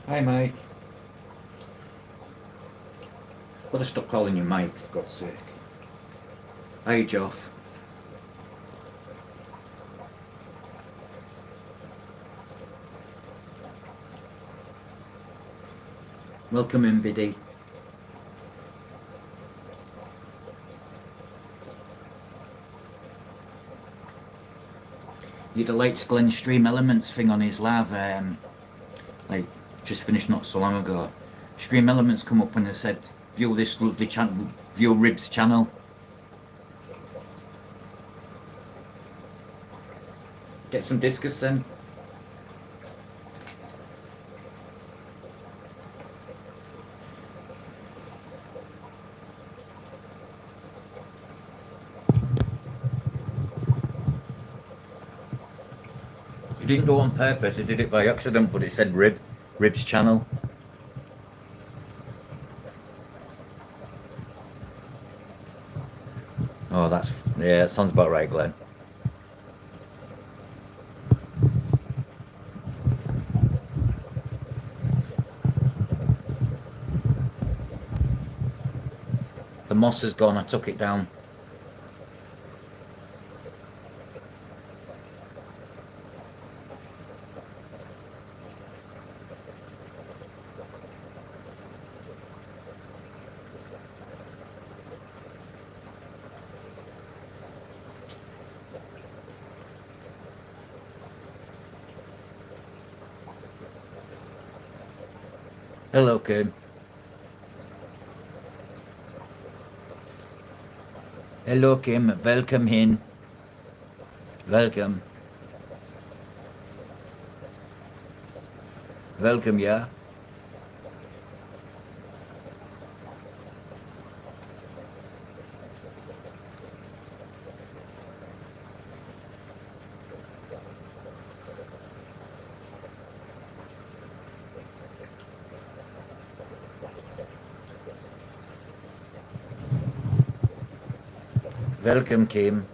Hi, Mike. Gotta stop calling you Mike, for God's sake. Hi, Joff. Welcome in, Biddy. He had a Lights Glen Stream Elements thing on his live, like, just finished not so long ago. Stream Elements come up and they said, view this lovely channel, view Rib's channel. Get some discus then. He didn't go on purpose, he did it by accident, but it said Rib's channel. Oh, yeah, that sounds about right, Glenn. The moss is gone, I took it down. Hello, Kim. Hello, Kim. Welcome in. Welcome. Welcome, yeah. Welcome, Kim.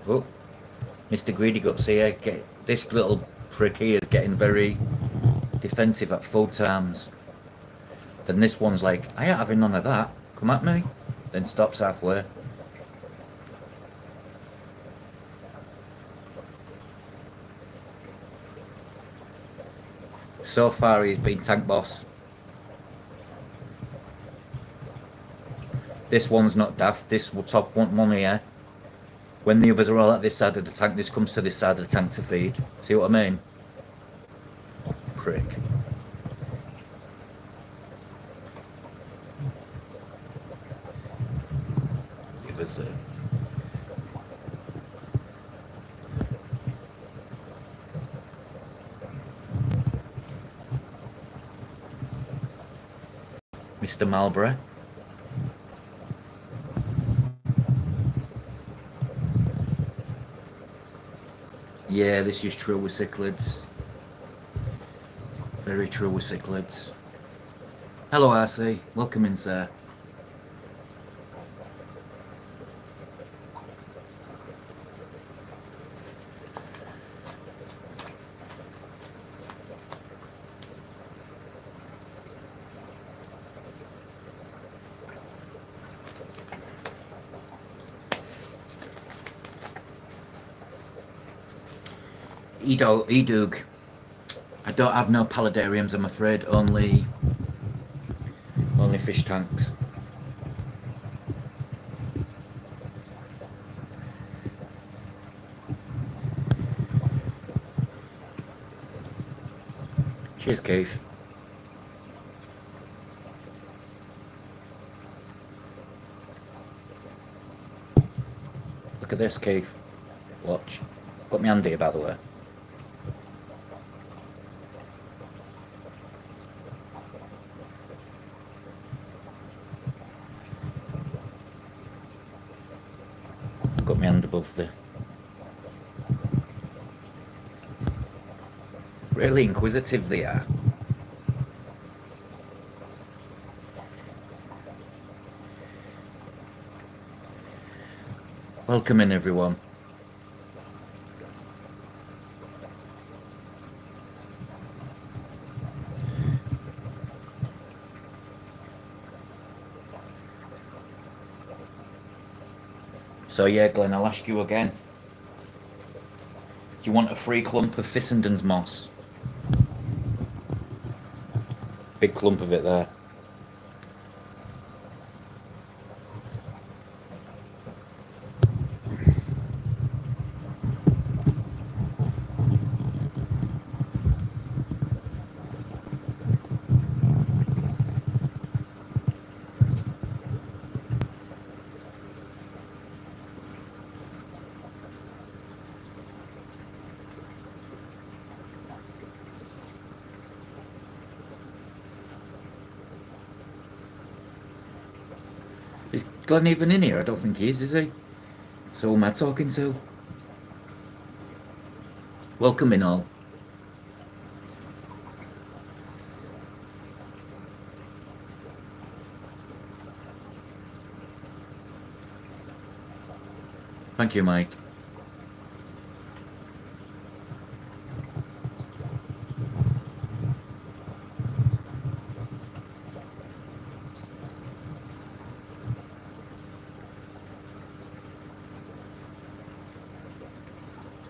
Oh, Mr. Greedy Guts here. This little prick here is getting very defensive at full times. Then this one's like, I ain't having none of that. Come at me. Then stops halfway. So far he's been tank boss. This one's not daft. This will top one here. When the others are all at this side of the tank, this comes to this side of the tank to feed. See what I mean? Prick. The others are... Mr. Marlborough. Yeah, this is true with cichlids. Very true with cichlids. Hello, RC. Welcome in, sir. Edug. I don't have no paludariums, I'm afraid. Only fish tanks. Cheers, Keith. Look at this, Keith. Watch. Got me handy, by the way. Got my hand above the... Really inquisitive they are. Welcome in, everyone. So yeah, Glenn, I'll ask you again. Do you want a free clump of Fissenden's moss? Big clump of it there. Is Glenn even in here? I don't think he is he? So who am I talking to? Welcome in all. Thank you, Mike.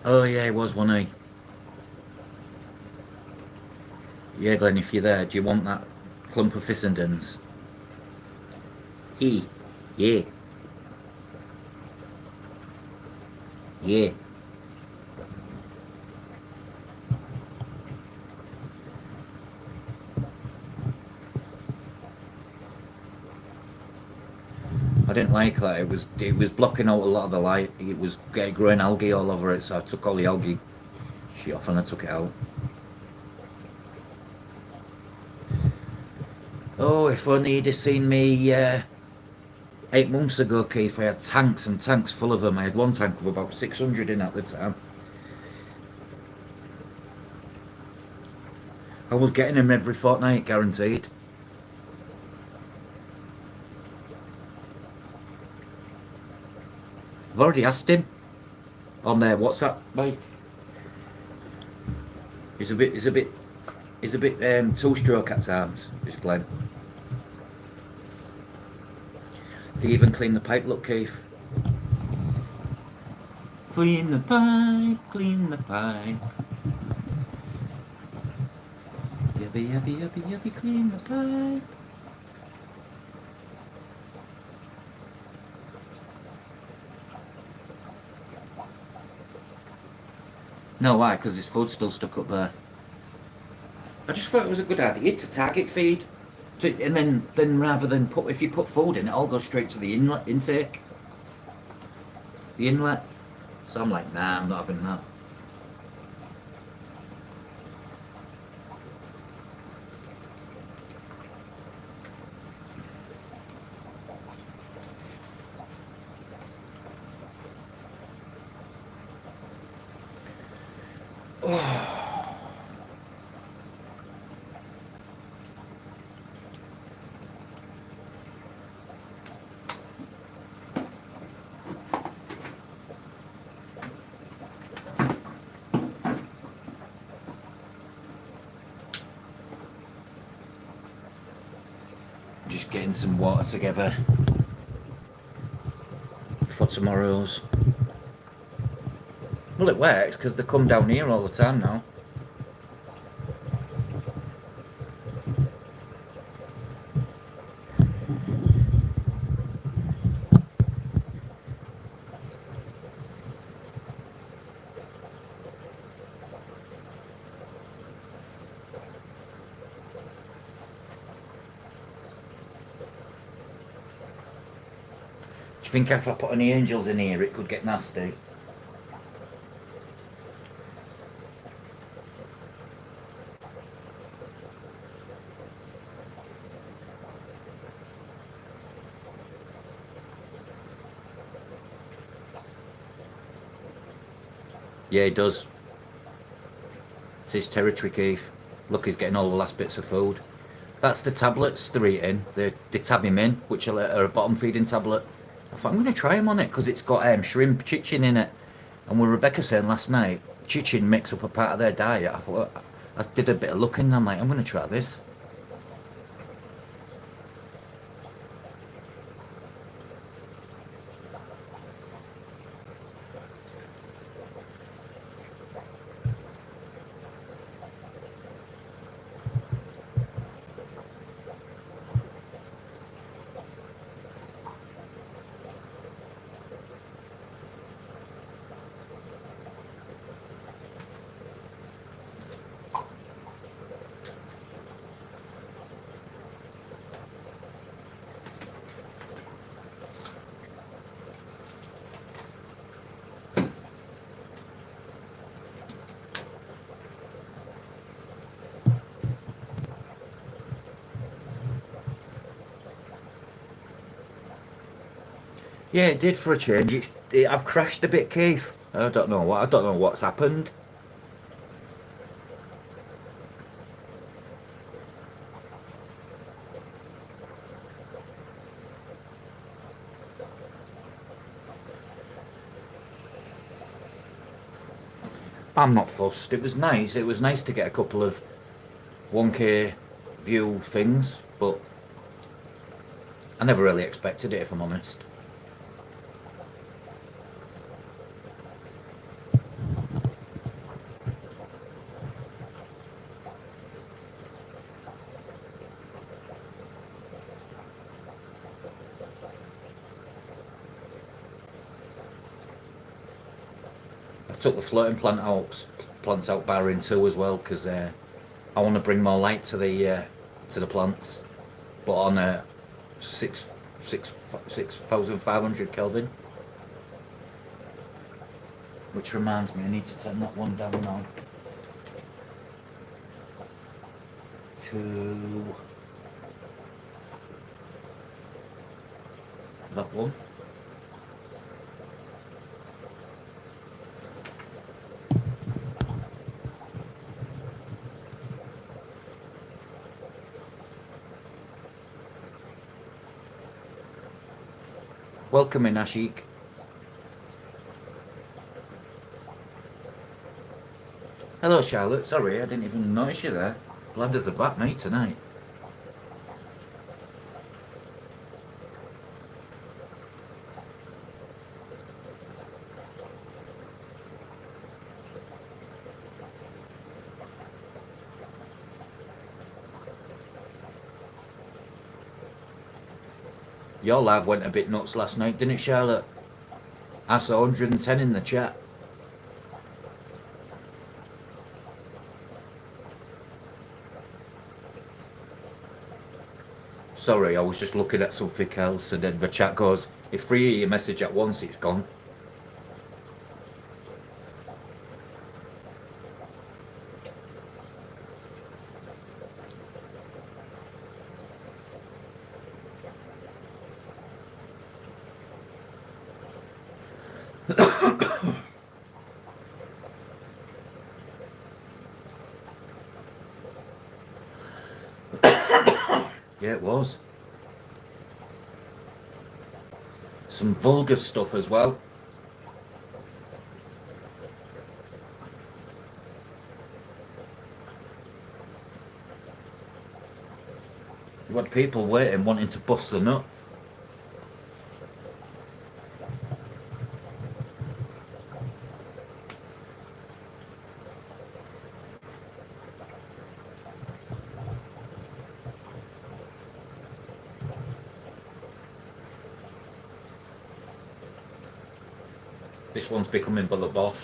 Oh yeah, he was, wasn't he? Yeah, Glenn, if you're there, do you want that clump of Fissenden's? He. Yeah. Yeah. I didn't like that. It was blocking out a lot of the light. It was growing algae all over it, so I took all the algae shit off and I took it out. Oh, if only you'd have seen me 8 months ago, Keith. I had tanks and tanks full of them. I had one tank with about 600 in at the time. I was getting them every fortnight, guaranteed. I've already asked him on their WhatsApp, mate. He's a bit two-stroke at times, this Glenn. They even clean the pipe, look, Keith. Clean the pipe, clean the pipe. Yubby, yubby, yubby, yubby, clean the pipe. No, why? Because his food's still stuck up there. I just thought it was a good idea to target feed. And then rather than if you put food in, it all goes straight to the intake. The inlet. So I'm like, nah, I'm not having that. Just getting some water together for tomorrow's. Well, it works because they come down here all the time now. Do you think if I put any angels in here, it could get nasty? Yeah, it does. It's his territory, Keith. Look, he's getting all the last bits of food. That's the tablets they're eating. They tab him in, which are a bottom feeding tablet. I thought I'm going to try him on it because it's got shrimp chicken in it. And with Rebecca saying last night, chicken makes up a part of their diet. I thought, I did a bit of looking and I'm like, I'm going to try this. Yeah, it did for a change. I've crashed a bit, Keith. I don't know what. I don't know what's happened. I'm not fussed. It was nice. It was nice to get a couple of 1K view things, but I never really expected it, if I'm honest. I've took the floating plants out barring too as well because I want to bring more light to the plants, but on a six 6,500 Kelvin. Which reminds me, I need to turn that one down now to that one. Welcome in, Ashik. Hello, Charlotte. Sorry, I didn't even notice you there. Glad as a bat, mate, tonight. Your live went a bit nuts last night, didn't it, Charlotte? I saw 110 in the chat. Sorry, I was just looking at something else, and then the chat goes, if three of you message at once, it's gone. Yeah, it was. Some vulgar stuff as well. You had people waiting, wanting to bust the nut. This one's becoming Bella Boss.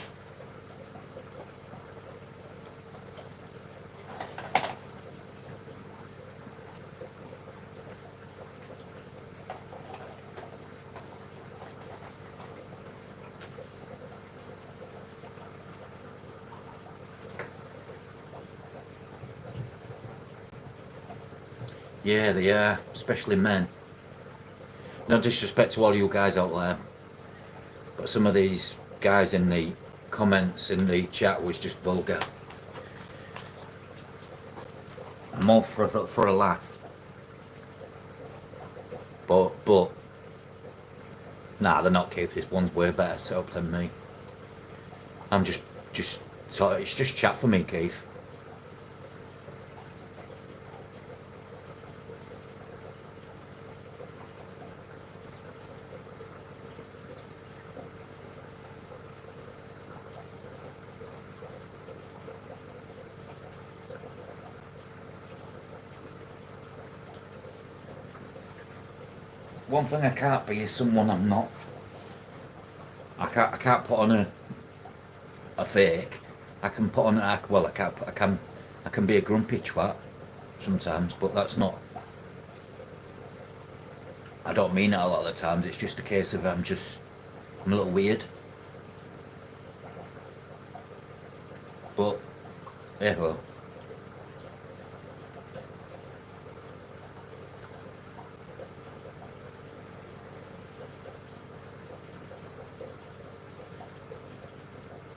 Yeah, they are, especially men. No disrespect to all you guys out there, but some of these guys in the comments in the chat was just vulgar. More for a laugh. But nah, they're not, Keith. This one's way better set up than me. I'm just so it's just chat for me, Keith. One thing I can't be is someone I'm not. I can't put on a fake. I can put on well I can be a grumpy twat sometimes, but that's not. I don't mean it a lot of the times. It's just a case of I'm a little weird. But yeah, well.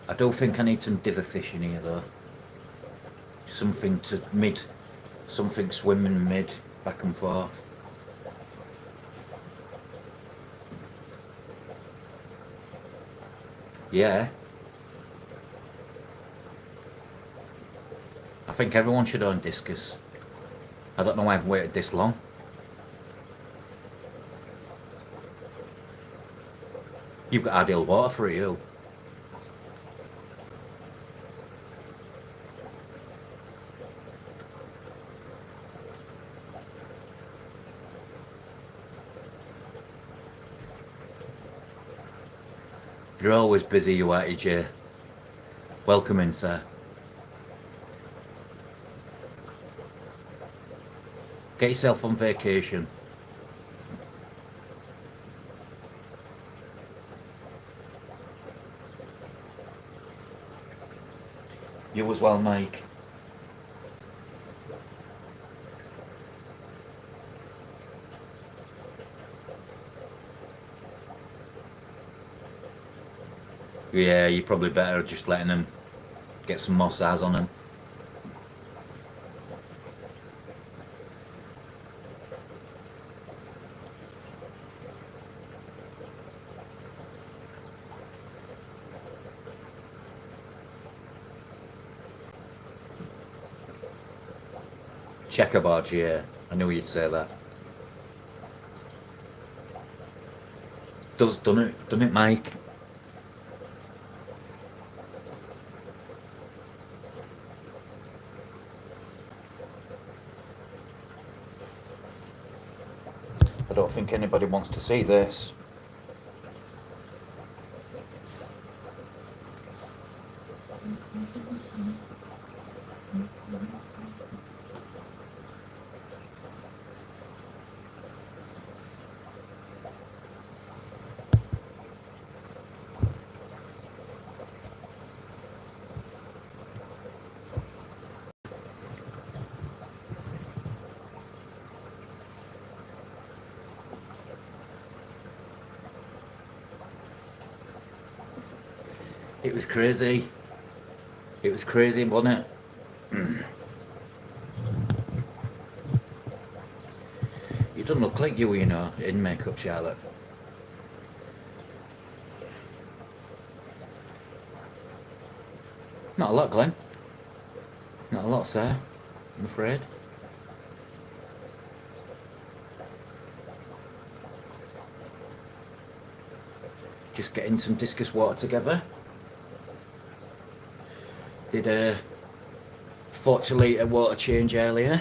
I do think I need some dither fish in here though. Something to mid, something swimming mid, back and forth. Yeah. I think everyone should own discus. I don't know why I've waited this long. You've got ideal water for it, you. You're always busy, you are, EJ. Welcome in, sir. Get yourself on vacation. You as well, Mike. Yeah, you're probably better just letting them get some more size on them. Checkerboard, yeah. I knew you'd say that. Done it, Mike. I don't think anybody wants to see this. It was crazy. It was crazy, wasn't it? You don't look like you know, in makeup, Charlotte. Not a lot, Glenn. Not a lot, sir. I'm afraid. Just getting some discus water together. Did a 40 litre water change earlier.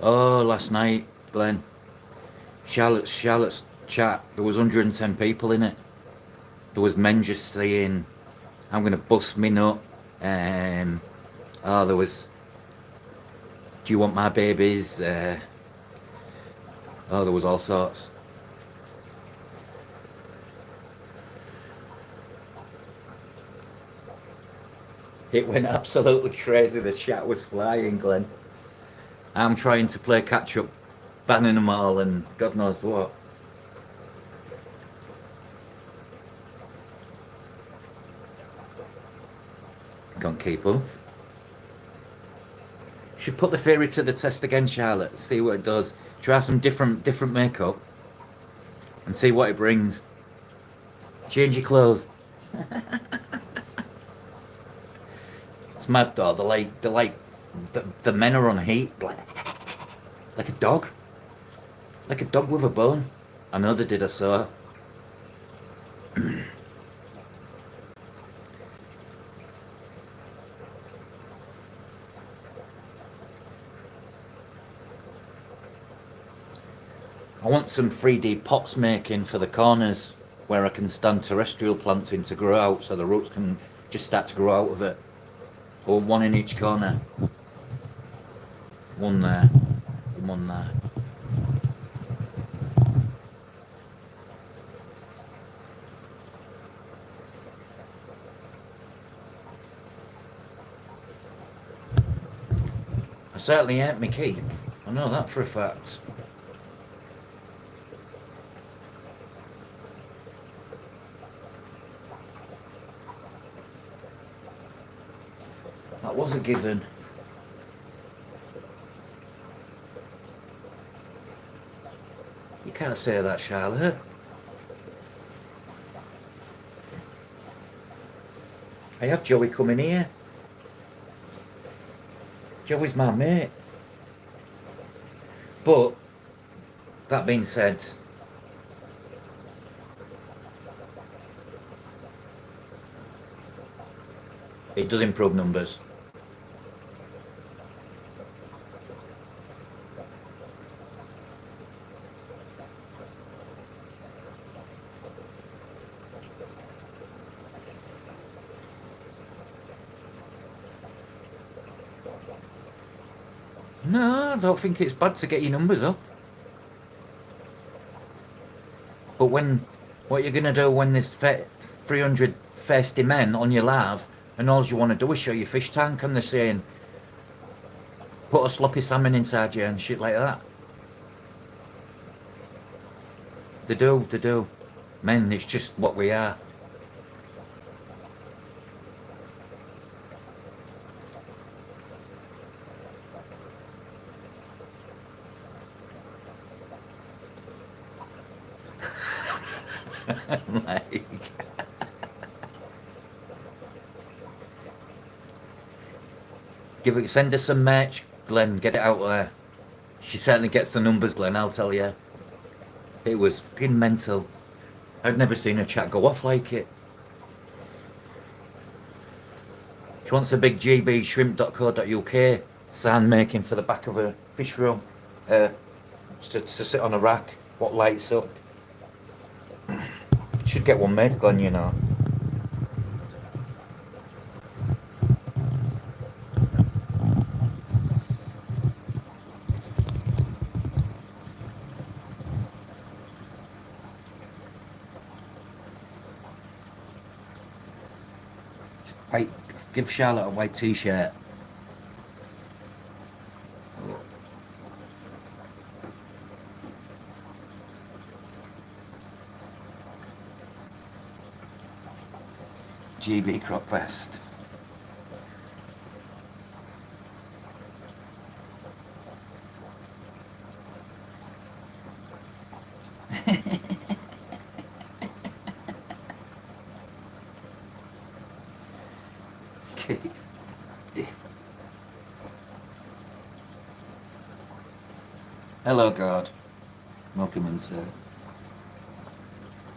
Oh, last night, Glenn. Charlotte's chat, there was 110 people in it. There was men just saying, I'm going to bust me nut. There was, do you want my babies? There was all sorts. It went absolutely crazy. The chat was flying, Glenn. I'm trying to play catch up, banning them all and God knows what. Can't keep up. Should put the theory to the test again, Charlotte. See what it does. Try some different makeup and see what it brings. Change your clothes. It's mad though. The men are on heat, like a dog, like a dog with a bone. I know they did. I saw. I want some 3D pots making for the corners where I can stand terrestrial plants in to grow out so the roots can just start to grow out of it. I want one in each corner. One there, and one there. I certainly ain't me keep. I know that for a fact. That was a given. You can't say that, Charlotte. I have Joey coming here. Joey's my mate. But, that being said, it does improve numbers. No, I don't think it's bad to get your numbers up. But what you're going to do when there's 300 thirsty men on your live and all you want to do is show your fish tank and they're saying, put a sloppy salmon inside you and shit like that. They do. Men, it's just what we are. Like, send her some merch, Glenn, get it out there. She certainly gets the numbers, Glenn, I'll tell you. It was fucking mental. I've never seen a chat go off like it. She wants a big gbshrimp.co.uk sand making for the back of a fish room. To sit on a rack, what lights up. Should get one made, Glenn, you know. White, give Charlotte a white t-shirt. GB crop vest. Hello, God. Welcome in, sir.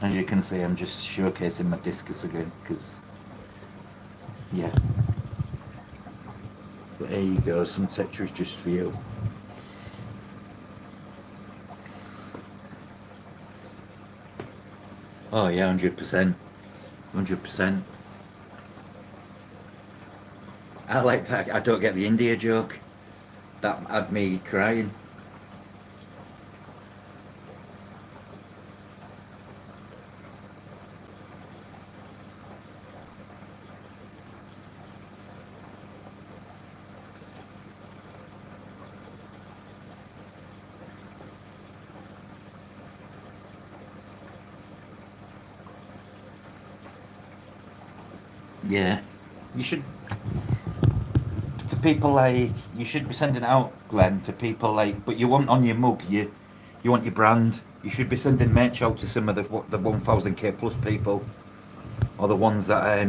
As you can see, I'm just showcasing my discus again, because, yeah. But there you go, some textures just for you. Oh yeah, 100%. 100%. I like that. I don't get the India joke. That had me crying. Yeah, you should, to people like, you should be sending out, Glenn, to people like, but you want on your mug, you want your brand, you should be sending merch out to some of the 1000k plus people, or the ones that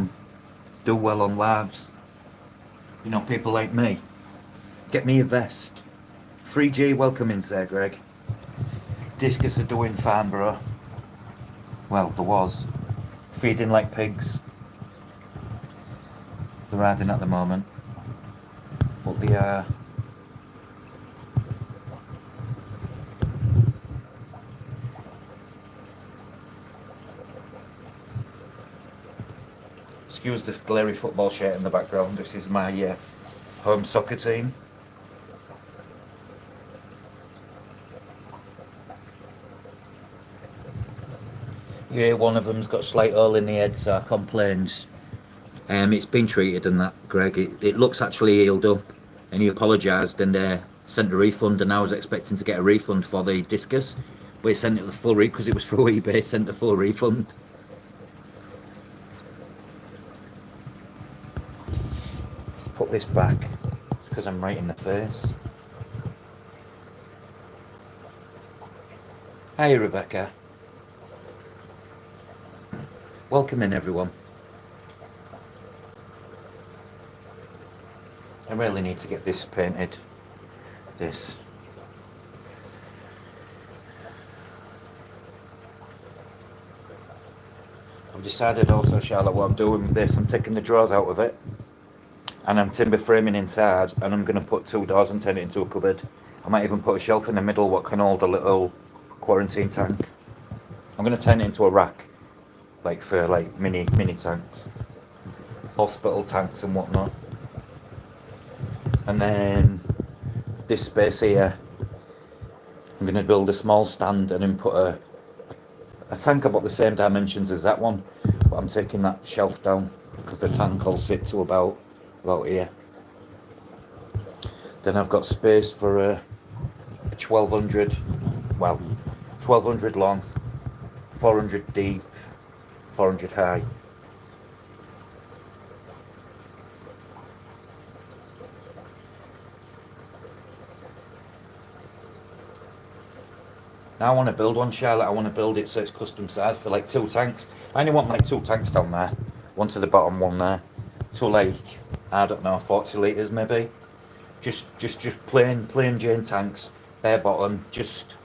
do well on lives, you know, people like me. Get me a vest. 3G, welcome in, Sir Greg. Discus are doing fine, bro. Well, there was. Feeding like pigs. They're riding at the moment, but they are. Excuse the glary football shirt in the background. This is my home soccer team. Yeah, one of them's got a slight hole in the head, so I complains. It's been treated and that, Greg. It looks actually healed up, and he apologised and sent a refund. And I was expecting to get a refund for the discus, but he sent it the full refund because it was through eBay. Sent the full refund. Put put this back. It's because I'm right in the face. Hi Rebecca. Welcome in everyone. I really need to get this painted. This. I've decided also, Charlotte, what I'm doing with this. I'm taking the drawers out of it and I'm timber framing inside, and I'm going to put 2 doors and turn it into a cupboard. I might even put a shelf in the middle what can hold a little quarantine tank. I'm going to turn it into a rack, like for like mini tanks, hospital tanks and whatnot. And then this space here, I'm going to build a small stand and then put a tank about the same dimensions as that one, but I'm taking that shelf down because the tank will sit to about here. Then I've got space for a 1200, well, 1200 long, 400 deep, 400 high. Now I want to build one, Charlotte. I want to build it so it's custom size for like 2 tanks. I only want like 2 tanks down there. One to the bottom, one there. So like, I don't know, 40 litres maybe. Just plain Jane tanks, bare bottom, just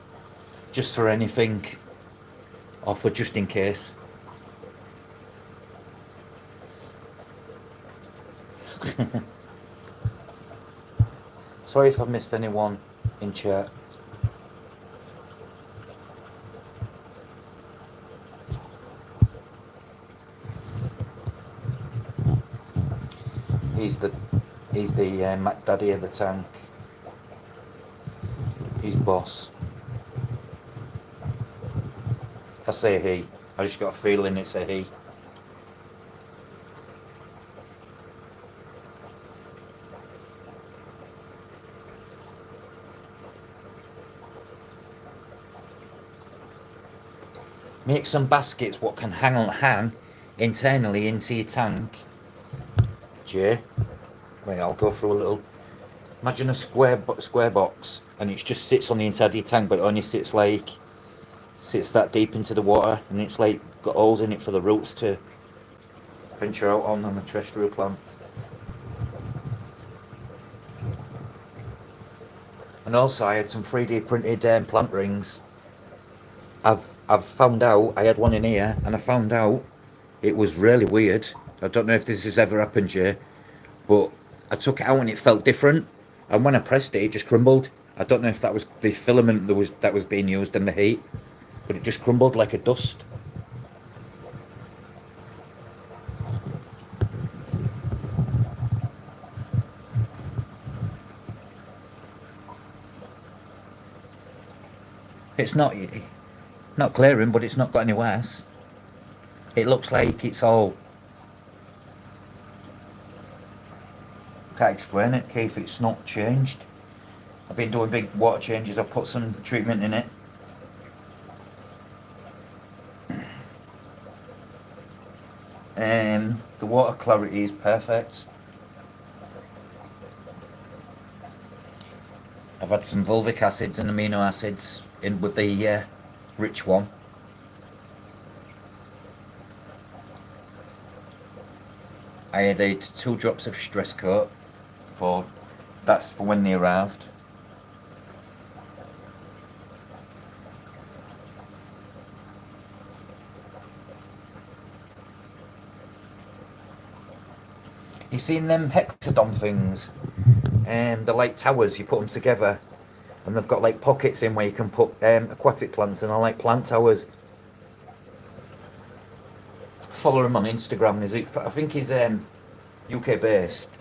for anything, or for just in case. Sorry if I've missed anyone in chat. He's the Mac Daddy of the tank. He's boss. I say he. I just got a feeling it's a he. Make some baskets what can hang internally into your tank. Jay. Wait, I'll go through a little. Imagine a square box, and it just sits on the inside of your tank, but it only sits that deep into the water, and it's like got holes in it for the roots to venture out on the terrestrial plants. And also, I had some 3D printed plant rings. I've found out I had one in here, and I found out it was really weird. I don't know if this has ever happened, Jay, but I took it out and it felt different, and when I pressed it, it just crumbled. I don't know if that was the filament that was being used and the heat, but it just crumbled like a dust. It's not clearing, but it's not got any worse. It looks like it's all. Can't explain it, Keith. It's not changed. I've been doing big water changes. I've put some treatment in it. The water clarity is perfect. I've had some fulvic acids and amino acids in with the rich one. I added 2 drops of stress coat that's for when they arrived. You seen them hexagon things? They're like towers, you put them together and they've got like pockets in where you can put aquatic plants, and I like plant towers. Follow him on Instagram. I think he's UK based.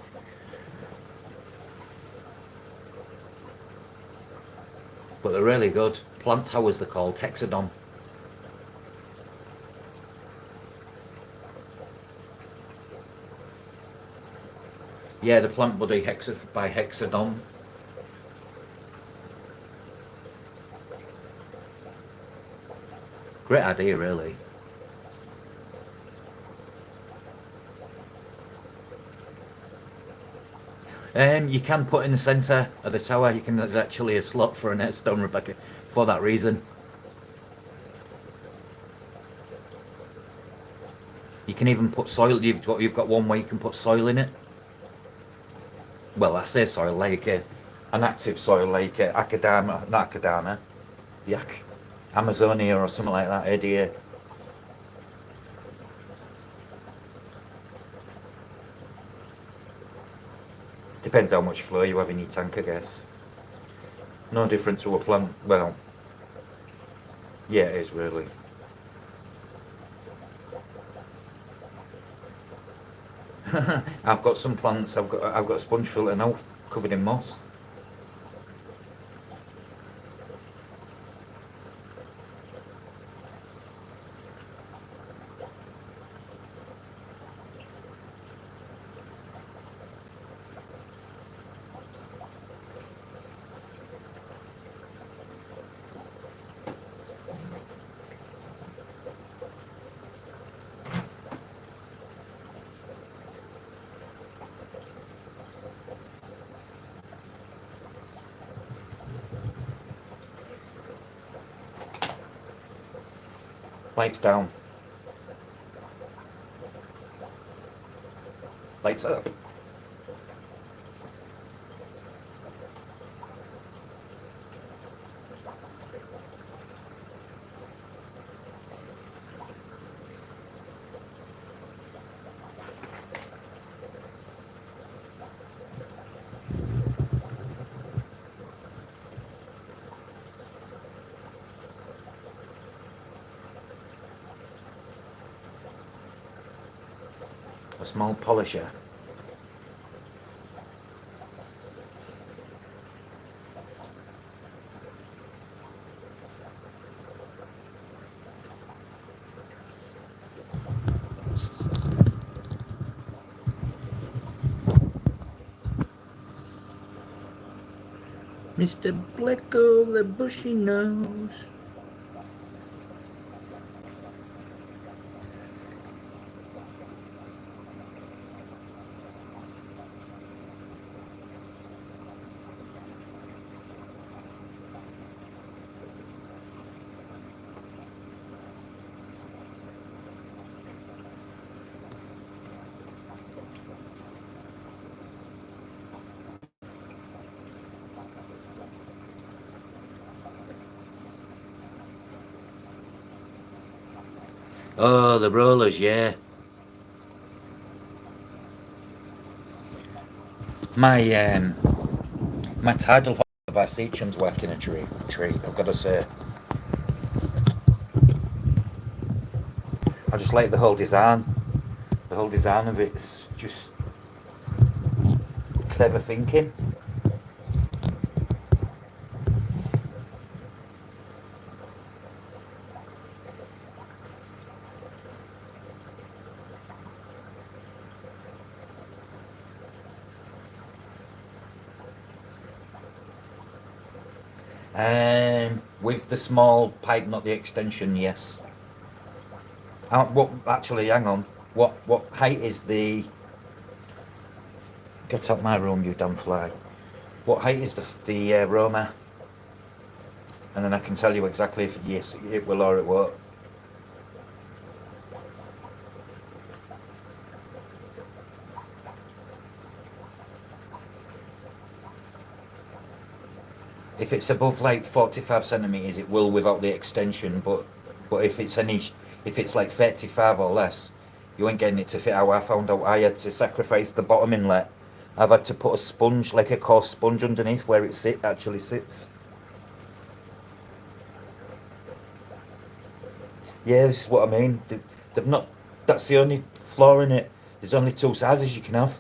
But they're really good. Plant towers they're called, hexagon. Yeah, the Plant Buddy by Hexagon. Great idea, really. You can put in the centre of the tower. You can. There's actually a slot for an stone Rebecca for that reason. You can even put soil. You've got one way you can put soil in it. Well, I say soil, like an active soil, like Akadama, not Akadama, Yak, Amazonia or something like that. Idea. Depends how much flow you have in your tank, I guess. No different to a plant. Well, yeah, it is really. I've got some plants. I've got a sponge filter now covered in moss. Lights down. Lights up. A small polisher. Mr. Blecko, the bushy nose. Oh, the rollers, yeah. My my tidal Vassicham's working a treat, I've got to say. I just like the whole design. The whole design of it's just clever thinking. With the small pipe, not the extension, yes. What actually? Hang on. What height is the? Get out my room, you damn fly. What height is the Roma? And then I can tell you exactly if yes it will or it won't. If it's above like 45 centimeters, it will without the extension. But if it's like 35 or less, you ain't getting it to fit. How I found out, I had to sacrifice the bottom inlet. I've had to put a sponge, like a coarse sponge, underneath where it actually sits. Yeah, this is what I mean. They've not. That's the only flaw in it. There's only two sizes you can have.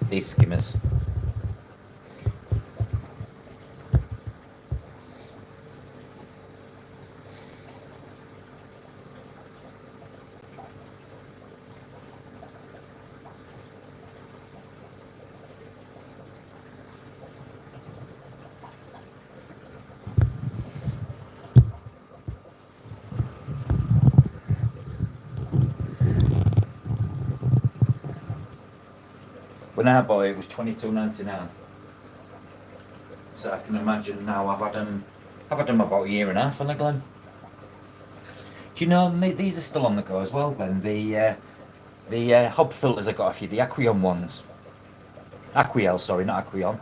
These skimmers. When I bought it, it was 22.99. So I can imagine now I've had them about a year and a half on the Glen. Do you know these are still on the go as well, Glenn? The hob filters I got off you, the Aquion ones. Aquiel, sorry, not Aquion.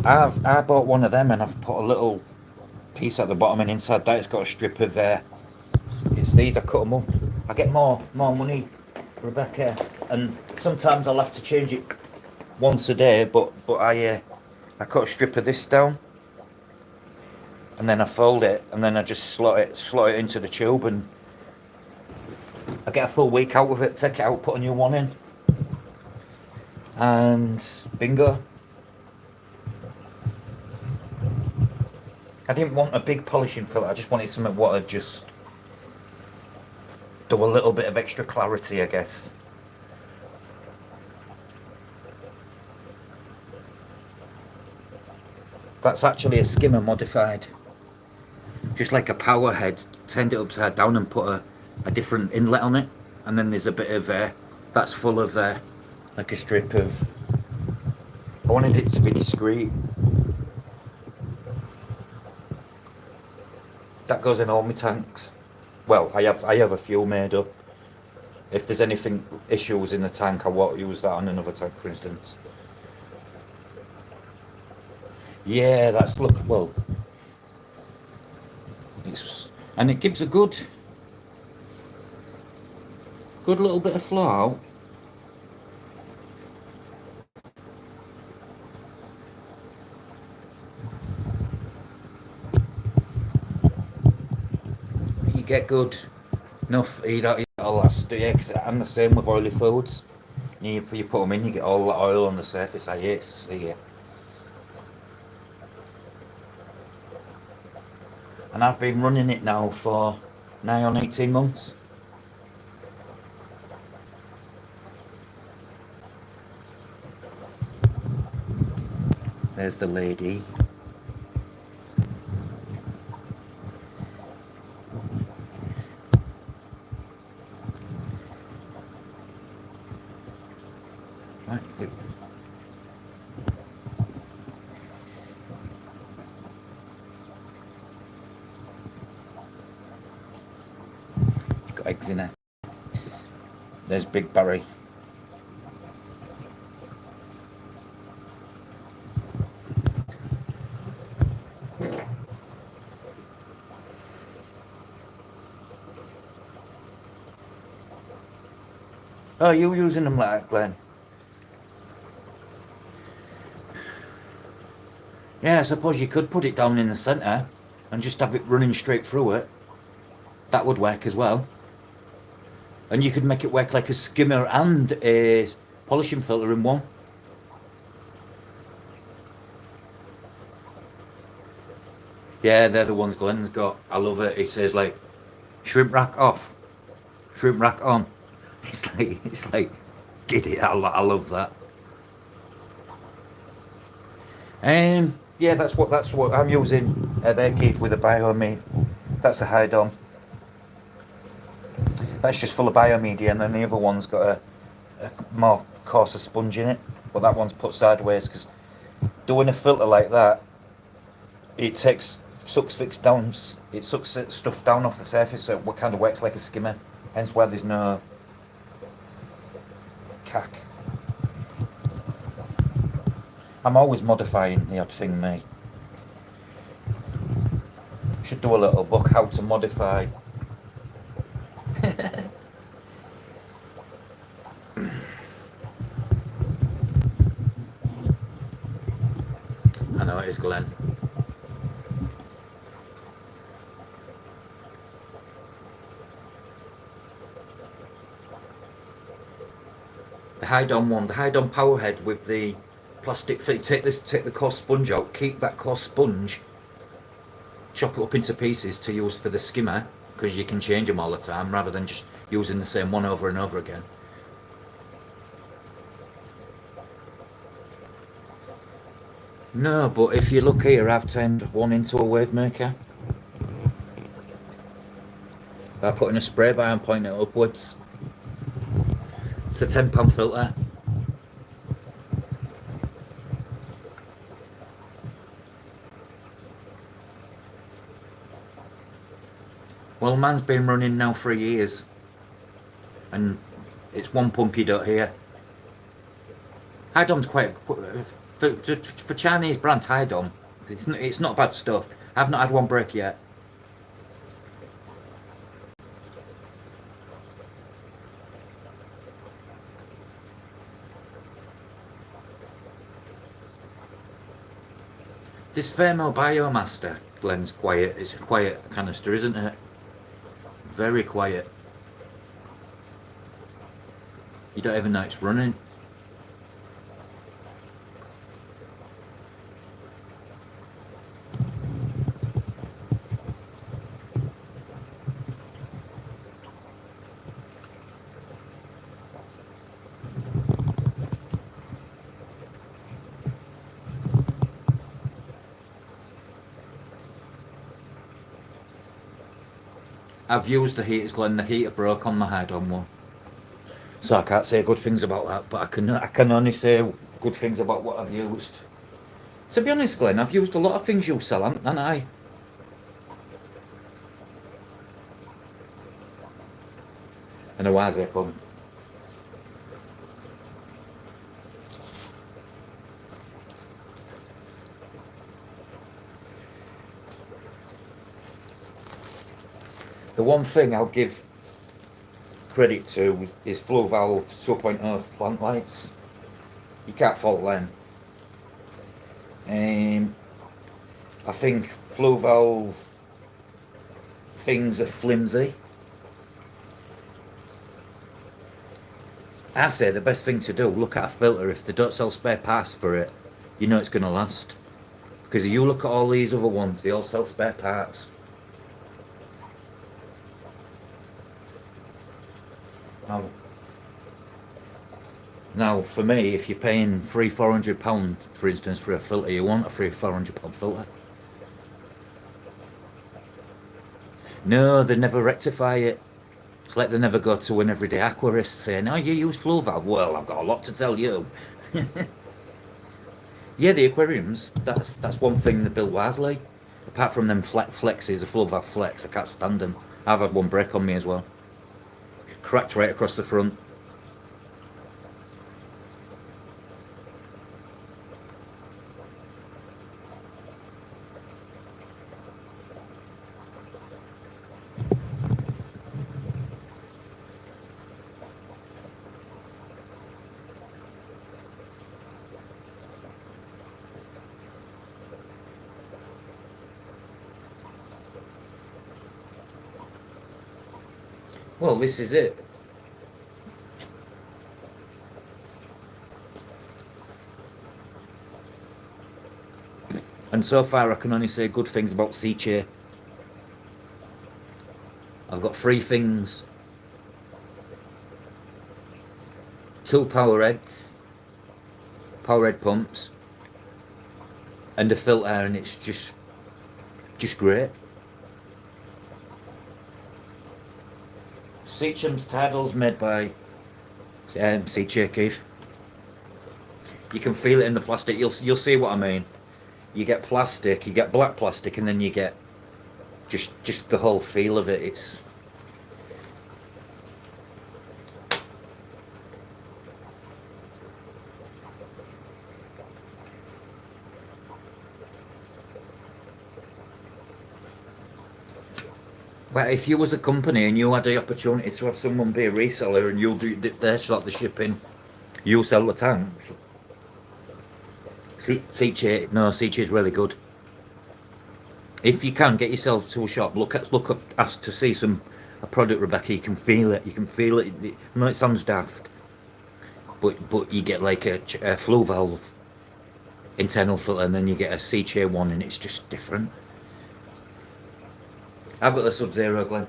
I bought one of them and I've put a little piece at the bottom, and inside that it's got a strip of it's these. I cut them up. I get more money, Rebecca, and sometimes I'll have to change it once a day. But I cut a strip of this down, and then I fold it, and then I just slot it into the tube, and I get a full week out of it. Take it out, put a new one in, and bingo. I didn't want a big polishing filter. I just wanted something what would just do a little bit of extra clarity, I guess. That's actually a skimmer modified. Just like a power head, turned it upside down and put a different inlet on it. And then there's a bit of, that's full of like a strip of, I wanted it to be discreet. That goes in all my tanks. Well, I have a few made up. If there's anything issues in the tank, I won't use that on another tank, for instance. Yeah, that's look well. And it gives a good little bit of flow out. You get good enough. You don't all that stuff. Yeah, I'm the same with oily foods. You put them in, you get all that oil on the surface. I hate to see it. And I've been running it now for nigh on 18 months. There's the lady. Right. She's got eggs in her. There's Big Barry. Oh, you using them like that, Glenn? Yeah, I suppose you could put it down in the centre and just have it running straight through it. That would work as well. And you could make it work like a skimmer and a polishing filter in one. Yeah, they're the ones Glenn's got. I love it. It says like shrimp rack off, shrimp rack on. It's like, get it. I love that. Yeah, that's what I'm using there, Keith, with a biomeat. That's a hide on. That's just full of biomedia, and then the other one's got a more coarser sponge in it. But that one's put sideways because doing a filter like that, it sucks stuff down off the surface, so it kind of works like a skimmer. Hence why there's no cack. I'm always modifying the odd thing, mate. Should do a little book, how to modify. I know it is, Glenn. The hide-on one, the hide-on power head with the plastic fit. Take the coarse sponge out, keep that coarse sponge, chop it up into pieces to use for the skimmer, because you can change them all the time rather than just using the same one over and over again. No, but if you look here, I've turned one into a wave maker. by putting a spray bar and pointing it upwards. It's a £10 filter. Well, man's been running now for years, and it's one pump you don't hear. Hydon's quite for Chinese brand Hydon. It's not bad stuff. I've not had one break yet. This Thermo Biomaster blend's quiet. It's a quiet canister, isn't it? Very quiet. You don't even know it's running. I've used the heaters, Glenn. The heater broke on my Hydon one, so I can't say good things about that. But I can only say good things about what I've used. To be honest, Glenn, I've used a lot of things you sell, haven't I? And a why's it coming? The one thing I'll give credit to is flow valve 2.0 plant lights. You can't fault them. I think flow valve things are flimsy. I say the best thing to do, look at a filter. If they don't sell spare parts for it, you know it's going to last. Because if you look at all these other ones, they all sell spare parts. Now, for me, if you're paying £300-400, for instance, for a filter, you want a £300-400 filter. No, they never rectify it. It's like they never go to an everyday aquarist saying, "Oh, you use flow valve." Well, I've got a lot to tell you. Yeah, the aquariums, that's one thing they built wisely. Apart from them flexes, a flow valve flex, I can't stand them. I've had one break on me as well. Cracked right across the front. Well, this is it. And so far I can only say good things about Seache. I've got 3 things. 2 power heads, power head pumps, and a filter, and it's just great. Seacham's Tidal's made by Seache Keith. You can feel it in the plastic. You'll see what I mean. You get plastic, you get black plastic, and then you get just the whole feel of it. It's well, if you was a company and you had the opportunity to have someone be a reseller and you'll do their sort of shipping, you sell the tank. Seache, no, Seache is really good. If you can get yourself to a shop, look up, ask to see a product, Rebecca. You can feel it. You can feel it. I know it sounds daft, but you get like a flow valve internal filter, and then you get a Seache one, and it's just different. I've got the Sub-Zero, Glenn.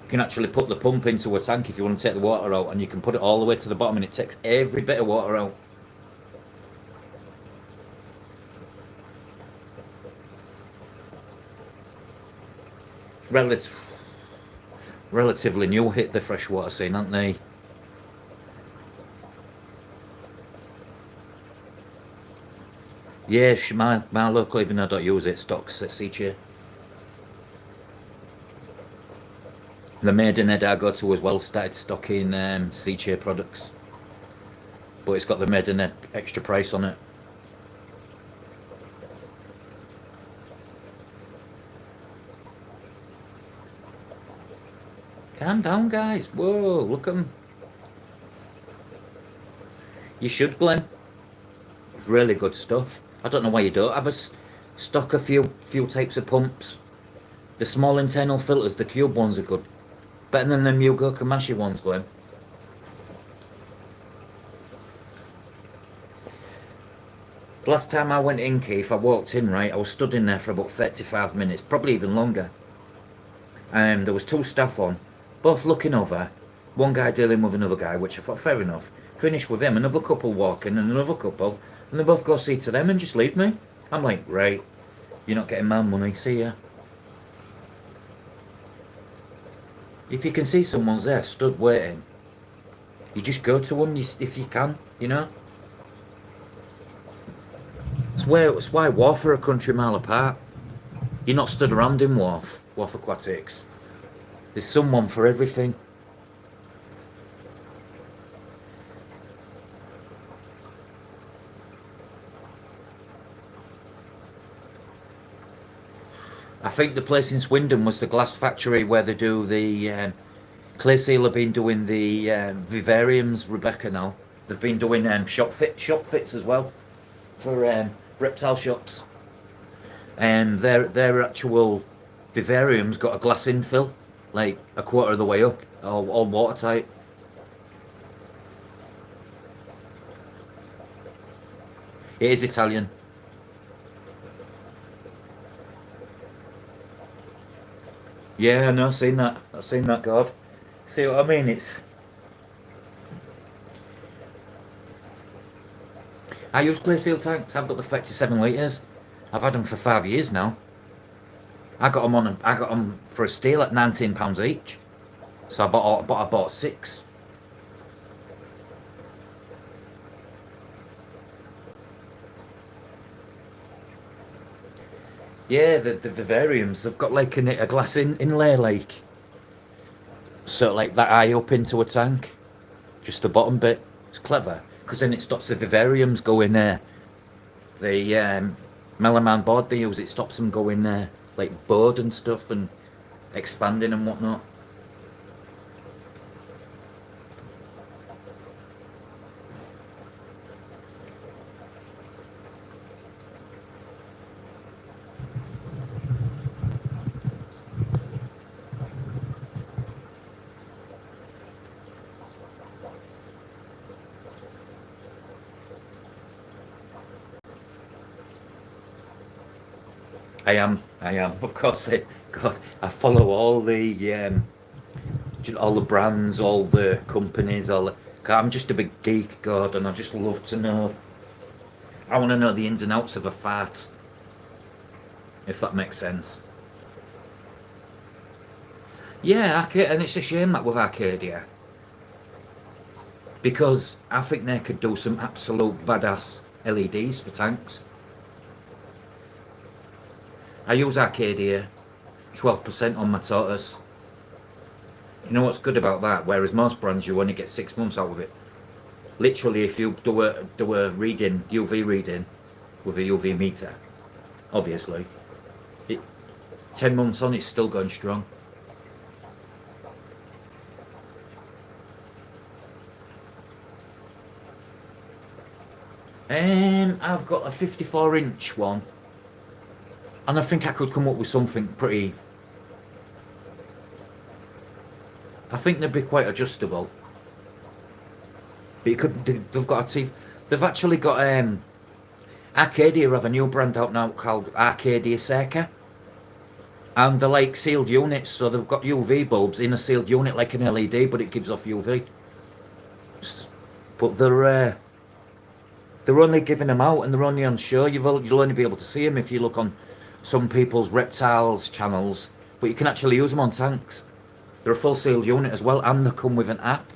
You can actually put the pump into a tank if you want to take the water out, and you can put it all the way to the bottom, and it takes every bit of water out. relatively new hit, the freshwater scene, aren't they? Yeah, my local, even though I don't use it, stocks at sea cheer. The Maidenhead I go to as well started stocking sea cheer products, but it's got the Maidenhead extra price on it. Calm down, guys. Whoa, look at them. You should, Glenn. It's really good stuff. I don't know why you don't have stock a few types of pumps. The small internal filters, the cube ones are good. Better than the Mugo Kamashi ones, Glenn. Last time I went in, Keith, I walked in, right? I was stood in there for about 35 minutes, probably even longer. There was two staff on, both looking over. One guy dealing with another guy, which I thought, fair enough. Finished with him, another couple walking, and another couple, and they both go see to them and just leave me. I'm like, right, you're not getting my money, see ya. If you can see someone's there, stood waiting, you just go to them if you can, you know? It's why Wharf are a country mile apart. You're not stood around in Wharf Aquatics. There's someone for everything. I think the place in Swindon was the glass factory where they do the Clay Seal have been doing the vivariums, Rebecca, now. They've been doing shop fits as well for reptile shops. And their actual vivarium's got a glass infill, like a quarter of the way up, all watertight. It is Italian. Yeah, I know, I've seen that, God. See what I mean? I use clear seal tanks. I've got the 37 litres. I've had them for 5 years now. I got them for a steal at £19 each. So I bought 6. Yeah, the vivariums, they've got like a glass inlay, like, so like that eye up into a tank, just the bottom bit. It's clever because then it stops the vivariums going there. The melamine board they use, it stops them going there, like bored and stuff and expanding and whatnot. I am. Of course, God, I follow all the brands, all the companies, I'm just a big geek, God, and I just love to know. I want to know the ins and outs of a fart, if that makes sense. Yeah, and it's a shame that with Arcadia, because I think they could do some absolute badass LEDs for tanks. I use Arcadia, 12% on my tortoise. You know what's good about that? Whereas most brands, you only get 6 months out of it. Literally, if you do a reading, UV reading, with a UV meter, obviously, 10 months on, it's still going strong. I've got a 54-inch one. And I think I could come up with something pretty. I think they'd be quite adjustable. But they've got they've actually got Arcadia have a new brand out now called Arcadia Seca. And they're like sealed units, so they've got UV bulbs in a sealed unit like an LED, but it gives off UV. But they're only giving them out and they're only on show. You'll only be able to see them if you look on some people's reptiles channels. but you can actually use them on tanks. They're a full sealed unit as well, and they come with an app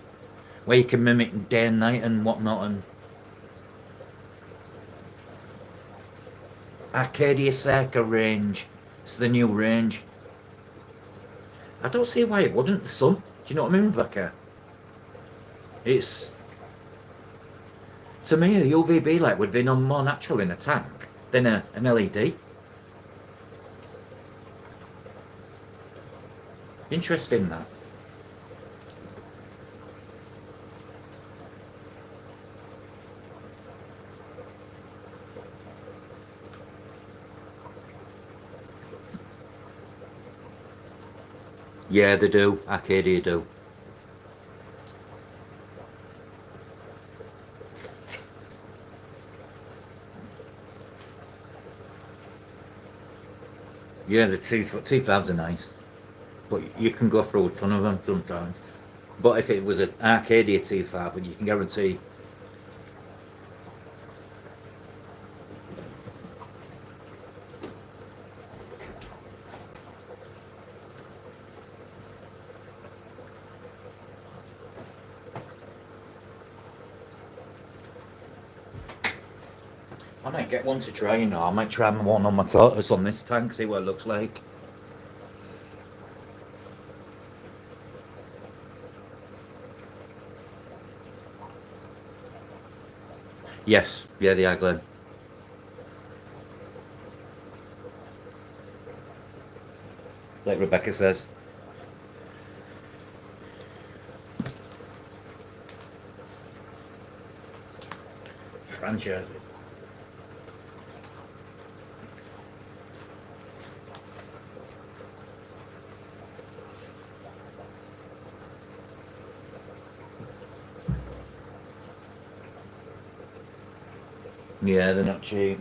where you can mimic day and night and whatnot. And Arcadia Circa range, it's the new range. I don't see why it wouldn't. The sun, do you know what I mean, Rebecca? It's, to me, a UVB light would be no more natural in a tank than an LED. Interesting, that. Yeah, they do. Arcadia do. Yeah, the T5s are nice, but you can go through a ton of them sometimes. But if it was an Arcadia T5, you can guarantee. I might get one to try, you know. I might try one on my tortoise on this tank, see what it looks like. Yes, yeah, they are, Glenn. Like Rebecca says. Franchise. Yeah, they're not cheap.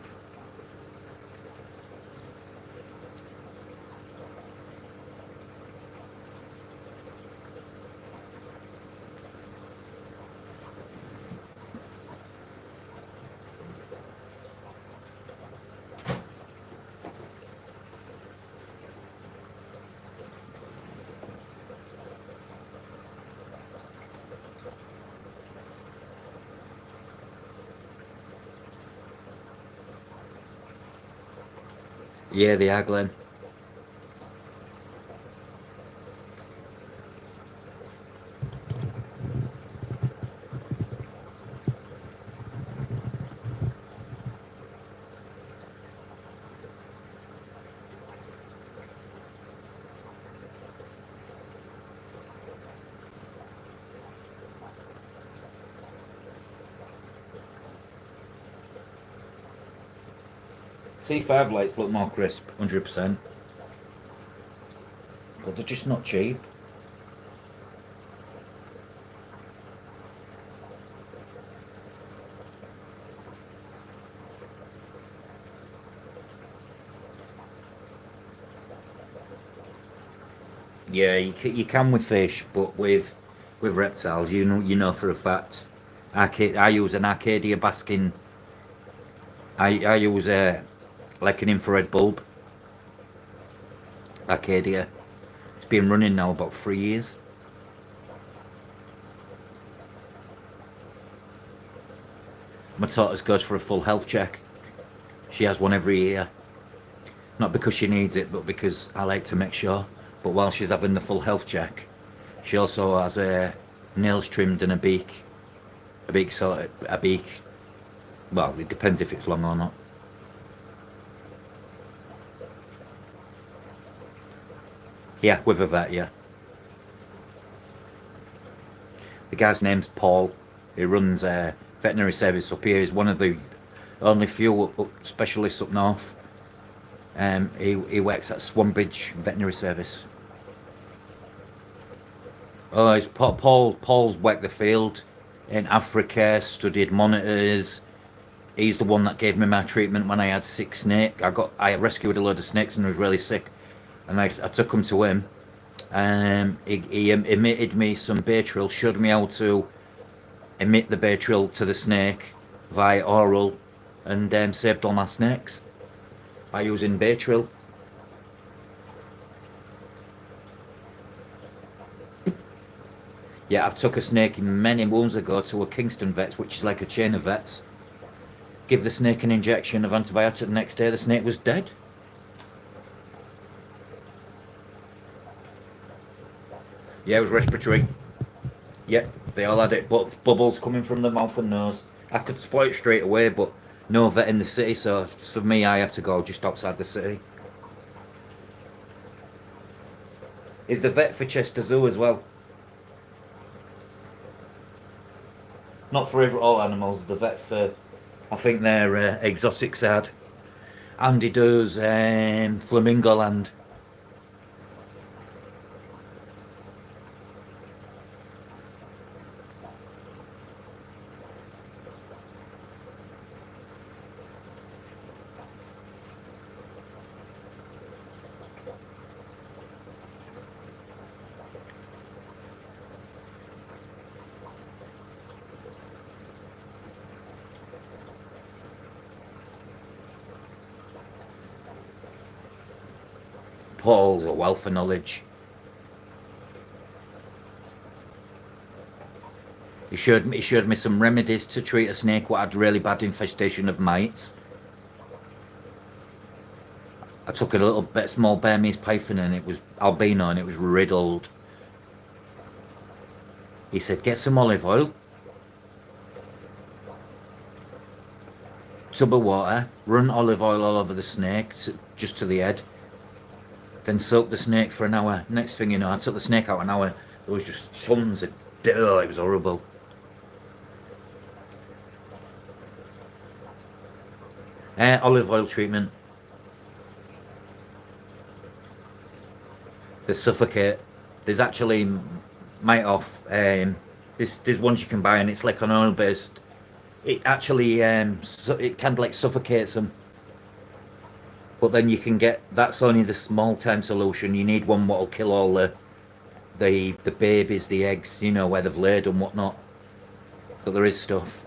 Yeah, they are, Glenn. C5 lights look more crisp, 100%. But they're just not cheap. Yeah, you can with fish, but with reptiles, you know for a fact. I use an Arcadia basking. I use a like an infrared bulb. Arcadia. It's been running now about 3 years. My tortoise goes for a full health check. She has one every year. Not because she needs it, but because I like to make sure. But while she's having the full health check, she also has nails trimmed and a beak. A beak. Well, it depends if it's long or not. Yeah, with a vet, yeah. The guy's name's Paul. He runs a veterinary service up here. He's one of the only few specialists up north. He works at Swanbridge Veterinary Service. Oh, it's Paul. Paul's worked the field in Africa, studied monitors. He's the one that gave me my treatment when I had 6 snakes. I rescued a load of snakes and was really sick, and I took them to him. He emitted me some Baytril, showed me how to emit the Baytril to the snake via oral, and saved all my snakes by using Baytril. Yeah, I've took a snake in many moons ago to a Kingston vets, which is like a chain of vets. Give the snake an injection of antibiotic the next day, the snake was dead. Yeah, it was respiratory. Yeah, they all had it, but bubbles coming from the mouth and nose. I could spot it straight away, but no vet in the city, so for me, I have to go just outside the city. Is the vet for Chester Zoo as well? Not for all animals, the vet for, I think they're exotic side. Andy does Flamingo Land. Paul's a wealth of knowledge. He showed me some remedies to treat a snake what had really bad infestation of mites. I took a little bit small Burmese python and it was albino and it was riddled. He said, get some olive oil, tub of water, run olive oil all over the snake, just to the head, then soak the snake for an hour. Next thing you know, I took the snake out an hour, there was just tons of dirt, it was horrible. Olive oil treatment. They suffocate. There's actually mite off. There's ones you can buy and it's like an oil based. It actually it kind of like suffocates them. But then you can get, that's only the small time solution. You need one what'll kill all the babies, the eggs, where they've laid and whatnot. But there is stuff.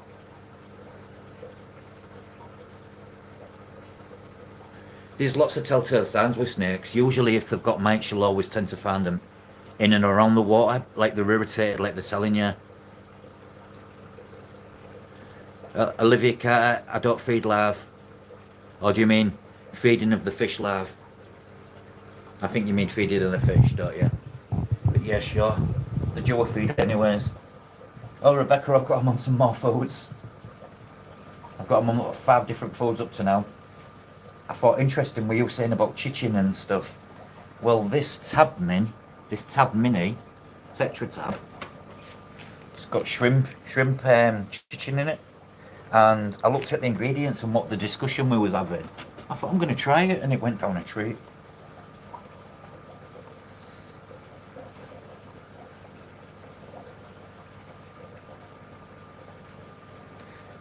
There's lots of telltale signs with snakes. Usually, if they've got mites, you'll always tend to find them in and around the water, like they're irritated, like they're telling you. Olivia Carter, I don't feed larvae. Or do you mean feeding of the fish larvae? I think you mean feeding of the fish, don't you? But yeah, sure. The Joe feed anyways. Oh, Rebecca, I've got them on some more foods. I've got them on 5 different foods up to now. I thought interesting what you were saying about chicken and stuff. Well, this Tab Mini, Tetra Tab, it's got shrimp chicken in it. And I looked at the ingredients and what the discussion we was having. I thought I'm going to try it, and it went down a treat.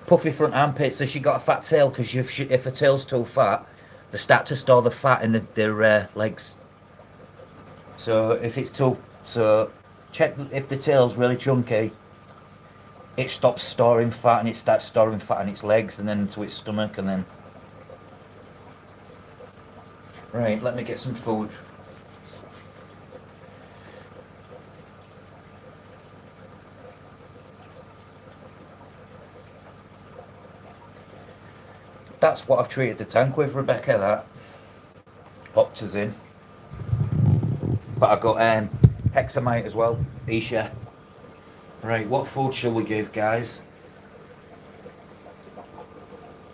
Puffy front armpits. So she got a fat tail because if her tail's too fat, they start to store the fat in their legs. So if it's check if the tail's really chunky. It stops storing fat and it starts storing fat in its legs and then into its stomach and then. Right, let me get some food. That's what I've treated the tank with, Rebecca, that. Octazin. But I've got hexamite as well, Isha. Right, what food shall we give, guys?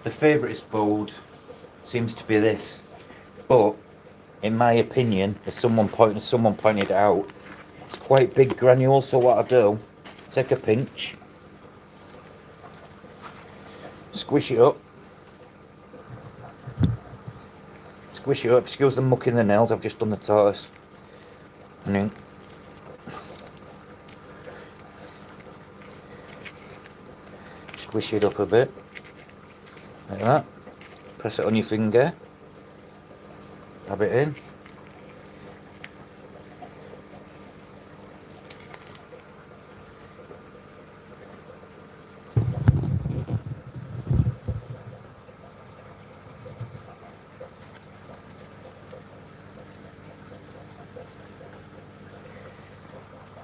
The favourite food seems to be this. But, in my opinion, as someone pointed out, it's quite big granules, so what I do, take a pinch, squish it up, excuse the muck in the nails, I've just done the tortoise, and then squish it up a bit, like that, press it on your finger, dab it in.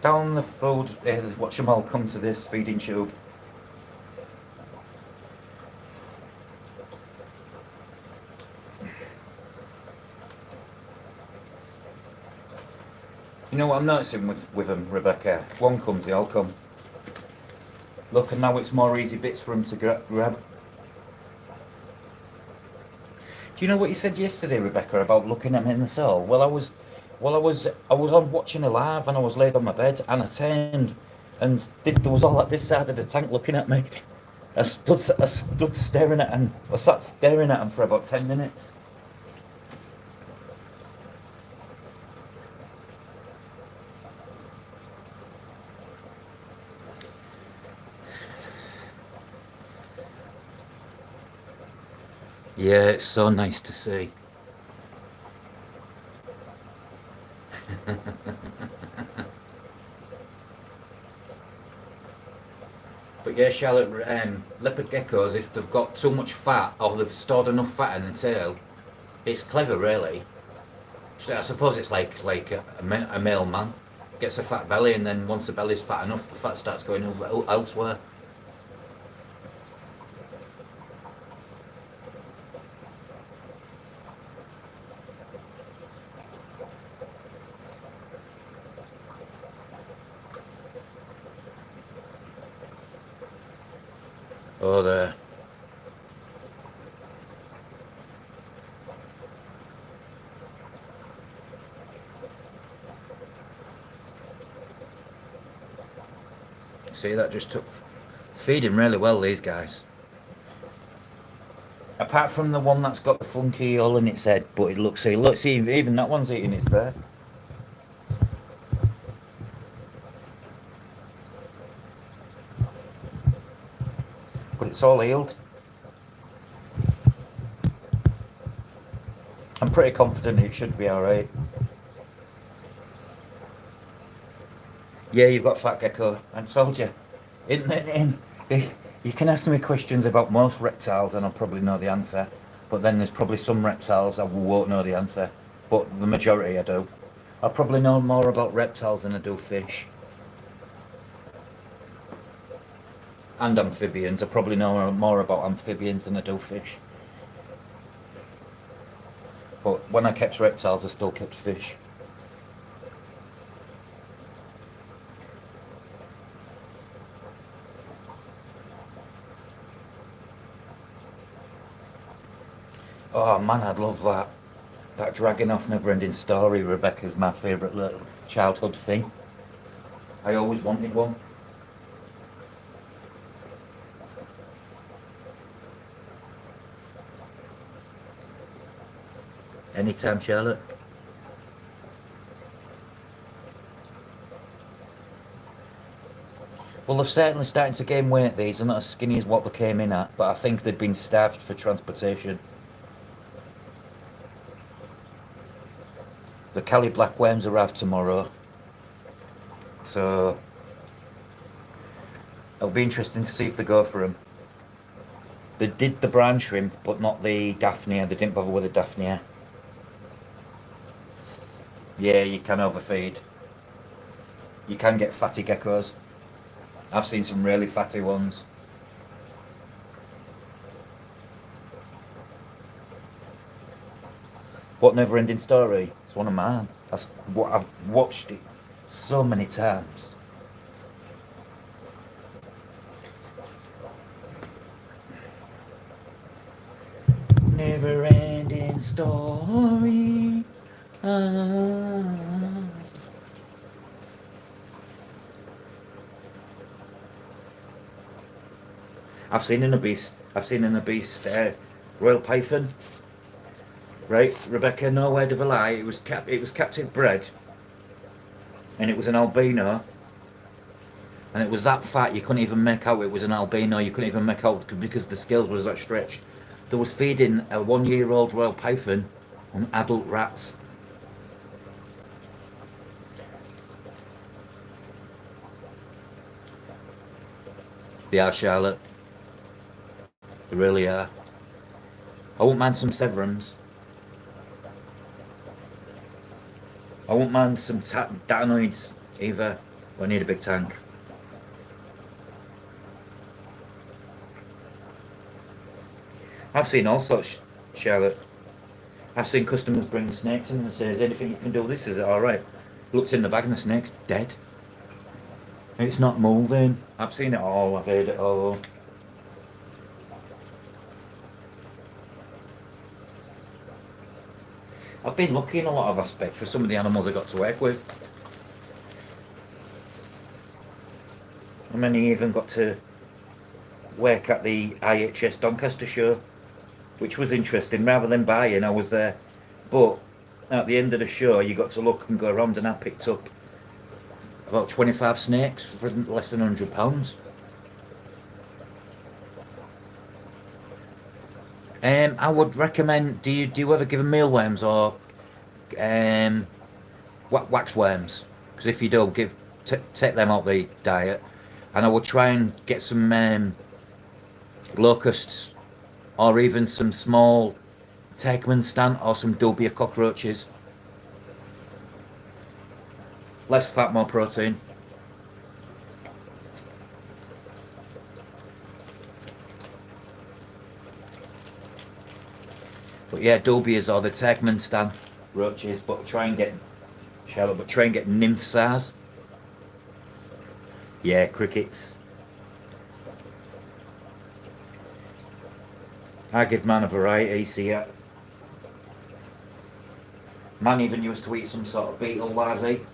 Down the food, watch them all come to this feeding tube. You know what I'm noticing with them, Rebecca? One comes, they all come. Look, and now it's more easy bits for them to grab. Do you know what you said yesterday, Rebecca, about looking at me in the cell? I was on watching a live and I was laid on my bed and I turned and there was all at this side of the tank looking at me. I stood staring at him. I sat staring at him for about 10 minutes. Yeah, it's so nice to see. But yeah, Charlotte, leopard geckos, if they've got too much fat or they've stored enough fat in the tail, it's clever, really. So I suppose it's like a male man gets a fat belly, and then once the belly's fat enough, the fat starts going over elsewhere. Oh, there. See, that just took feeding really well, these guys. Apart from the one that's got the funky hole in its head, but it looks, see, look, see, even that one's eating its there. But it's all healed. I'm pretty confident it should be alright. Yeah, you've got fat gecko. I told you. You can ask me questions about most reptiles and I'll probably know the answer. But then there's probably some reptiles I won't know the answer. But the majority I do. I probably know more about reptiles than I do fish. And amphibians. I probably know more about amphibians than I do fish. But when I kept reptiles, I still kept fish. Oh man, I'd love that. That dragging off never-ending story, Rebecca's my favourite little childhood thing. I always wanted one. Anytime, Charlotte. Well, they're certainly starting to gain weight, these. They're not as skinny as what they came in at, but I think they'd been starved for transportation. The Cali black worms arrive tomorrow. So it'll be interesting to see if they go for them. They did the brine shrimp, but not the Daphnia. They didn't bother with the Daphnia. Yeah, you can overfeed. You can get fatty geckos. I've seen some really fatty ones. What never-ending story? It's one of mine. That's what I've watched it so many times. Never-ending story. Ah. I've seen an obese royal python. Right, Rebecca, no word of a lie. It was captive bred, and it was an albino, and it was that fat you couldn't even make out it was an albino. You couldn't even make out because the scales was that stretched. There was feeding a 1-year-old royal python on adult rats. They are, Charlotte. They really are. I won't mind some severums. I won't mind some datanoids either. I need a big tank. I've seen all sorts, Charlotte. I've seen customers bring snakes in and say, "Is anything you can do? This is it all right." Looked in the bag and the snake's dead. It's not moving. I've seen it all. I've heard it all. I've been lucky in a lot of aspects for some of the animals I got to work with. I mean, I even got to work at the IHS Doncaster show, which was interesting. Rather than buying, I was there. But at the end of the show, you got to look and go around, and I picked up about 25 snakes for less than £100. I would recommend. Do you ever give them mealworms or waxworms? Because if you do, take them out the diet, and I would try and get some locusts or even some small Turkmenistan or some dubia cockroaches. Less fat, more protein. But yeah, dubias or the Turkmenistan roaches. But try and get Charlotte. But try and get nymphs. Yeah, crickets. I give man a variety. See ya. Man even used to eat some sort of beetle larvae.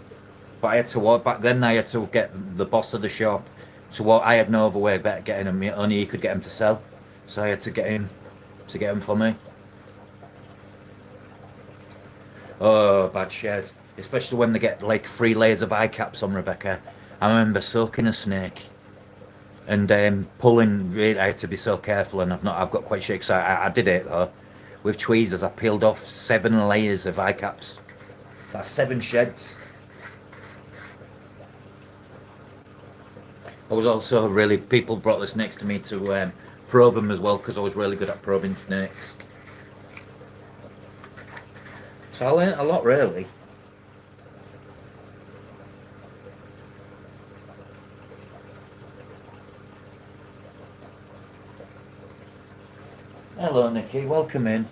But I had to back then. I had to get the boss of the shop. So I had no other way about getting them. Only he could get them to sell. So I had to get him for me. Oh, bad shed. Especially when they get like 3 layers of eye caps on Rebecca. I remember soaking a snake and pulling. Really, I had to be so careful, and I've got quite shook. So I did it though. With tweezers, I peeled off 7 layers of eye caps. That's 7 sheds. I was also really, people brought the snakes to me to probe them as well, because I was really good at probing snakes. So I learnt a lot, really. Hello, Nikki. Welcome in.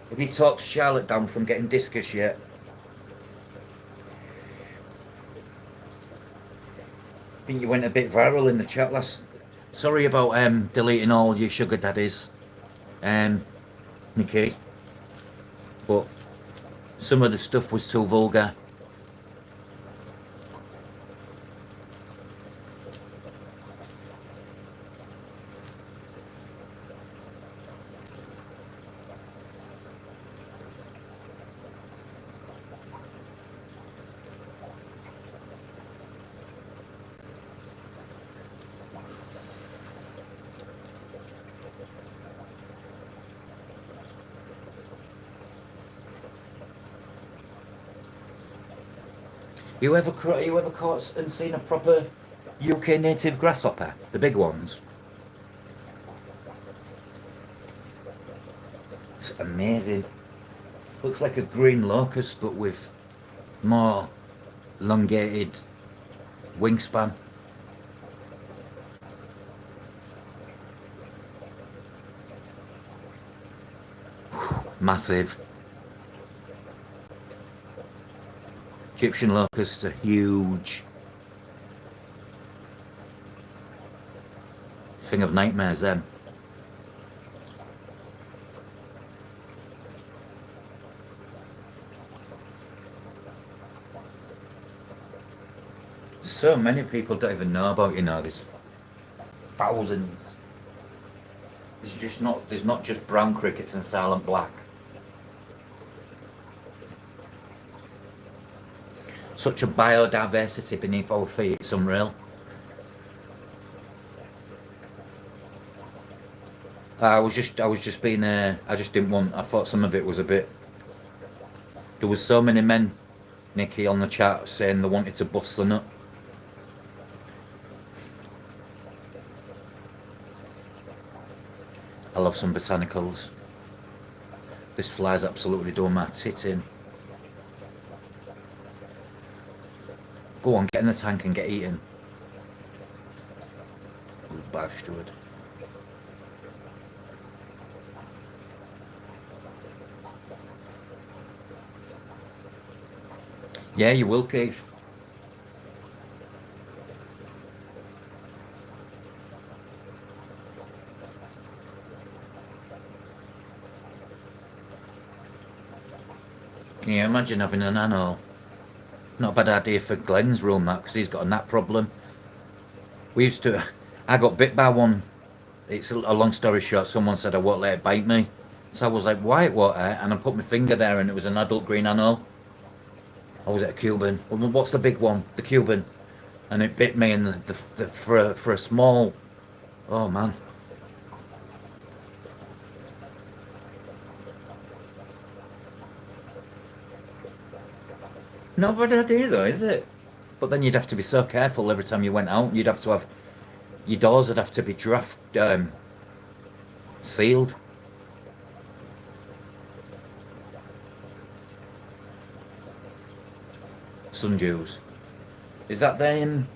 Have you talked Charlotte down from getting discus yet? I think you went a bit viral in the chat last. Sorry about deleting all your sugar daddies, Nikki. But some of the stuff was too vulgar. You ever caught and seen a proper UK native grasshopper? The big ones? It's amazing. Looks like a green locust, but with more elongated wingspan. Massive. Egyptian locusts are huge. Thing of nightmares, them. So many people don't even know about, there's thousands. There's not just brown crickets and silent black. Such a biodiversity beneath our feet, it's unreal. I was just being I just didn't want. I thought some of it was a bit. There was so many men, Nikki, on the chat saying they wanted to bust the nut. I love some botanicals. This fly's absolutely done my tit in. Go on, get in the tank and get eaten. You bastard. Yeah, you will, Keith. Can you imagine having an anole? Not a bad idea for Glenn's room, that, because he's got a gnat problem. We used to... I got bit by one. It's a long story short. Someone said I won't let it bite me. So I was like, whitewater, and I put my finger there and it was an adult green anole. I was at a Cuban. Well, what's the big one? The Cuban. And it bit me in for a small... Oh, man. Not a bad idea though, is it? But then you'd have to be so careful every time you went out. You'd have to have... Your doors would have to be draft... sealed. Sundews. Is that then?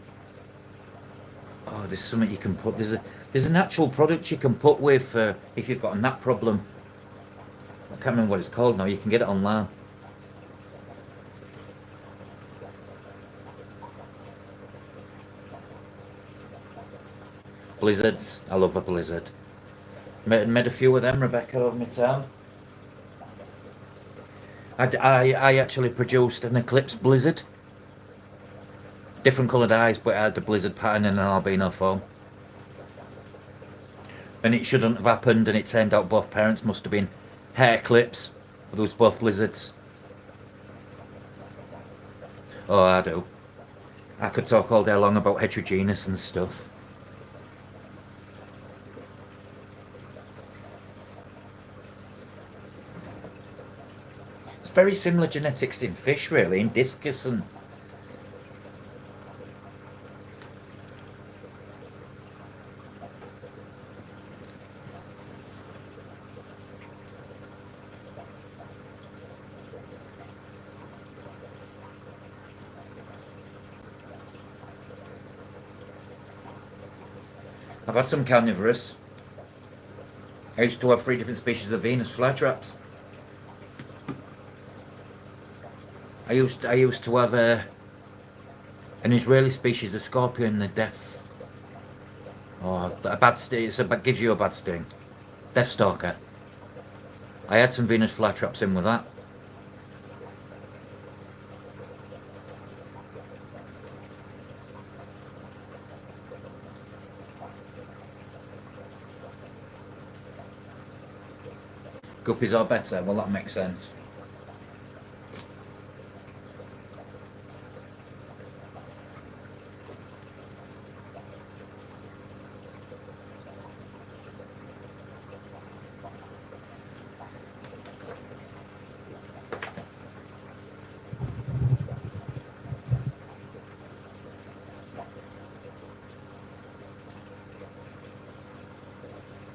Oh, there's something you can put. There's an actual product you can put with if you've got a gnat problem. I can't remember what it's called now. You can get it online. Blizzards. I love a blizzard. Made a few of them, Rebecca, over my town. I actually produced an eclipse blizzard. Different coloured eyes, but it had the blizzard pattern in an albino form. And it shouldn't have happened, and it turned out both parents must have been hair clips. But there was both blizzards. Oh, I do. I could talk all day long about heterogeneous and stuff. It's very similar genetics in fish, really, in discus and... I've had some carnivorous. I used to have 3 different species of Venus flytraps. I used to have an Israeli species of scorpion, the death. Oh, a bad sting. Gives you a bad sting. Death stalker. I had some Venus flytraps in with that. Guppies are better. Well, that makes sense.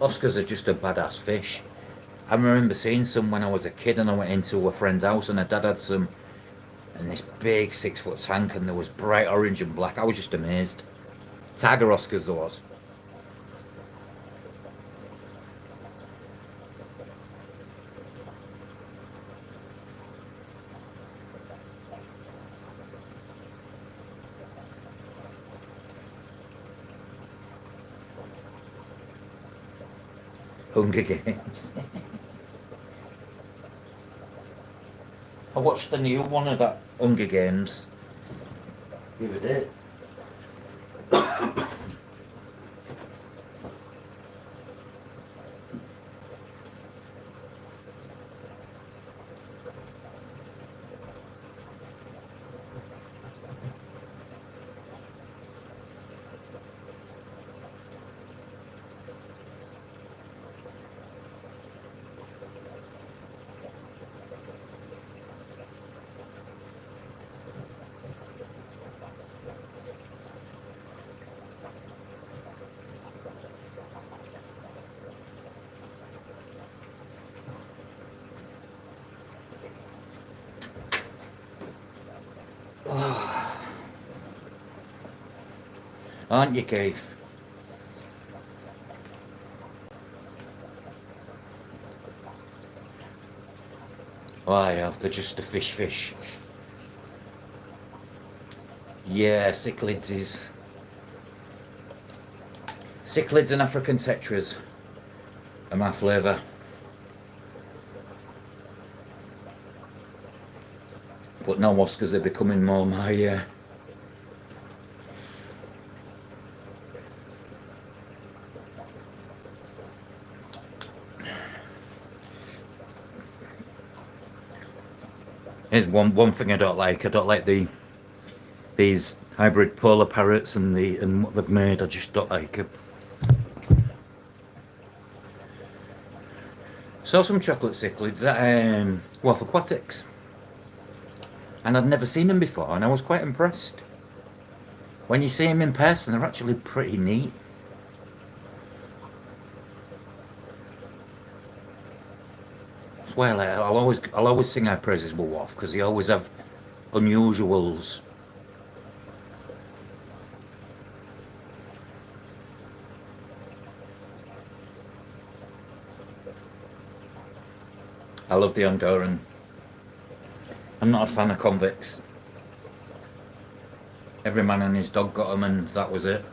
Oscars are just a badass fish. I remember seeing some when I was a kid and I went into a friend's house and her dad had some in this big 6-foot tank and there was bright orange and black. I was just amazed. Tiger Oscars there was. Hunger Games. I watched the new one of that Hunger Games the other day. Aren't you, Keith? Oh, I have. They're just a fish. Yeah, cichlids and African tetras are my flavour. But now Oscars are becoming more my Here's one thing I don't like. I don't like these hybrid polar parrots and what they've made. I just don't like them. Saw some chocolate cichlids at Wharf Aquatics, and I'd never seen them before, and I was quite impressed. When you see them in person, they're actually pretty neat. Well, I'll always sing our praises with Wharf because they always have unusuals. I love the Honduran. I'm not a fan of convicts. Every man and his dog got them, and that was it.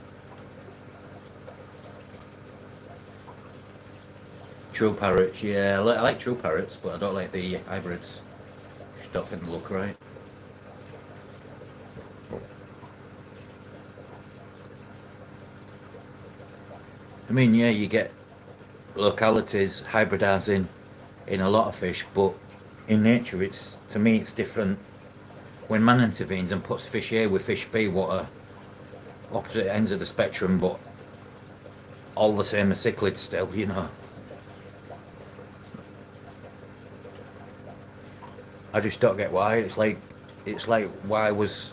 True parrots, yeah, I like true parrots, but I don't like the hybrids. Just don't think they look right. I mean, yeah, you get localities hybridising in a lot of fish, but in nature, to me, it's different. When man intervenes and puts fish A with fish B, what are opposite ends of the spectrum, but all the same as cichlids still, you know. I just don't get why. It's like why was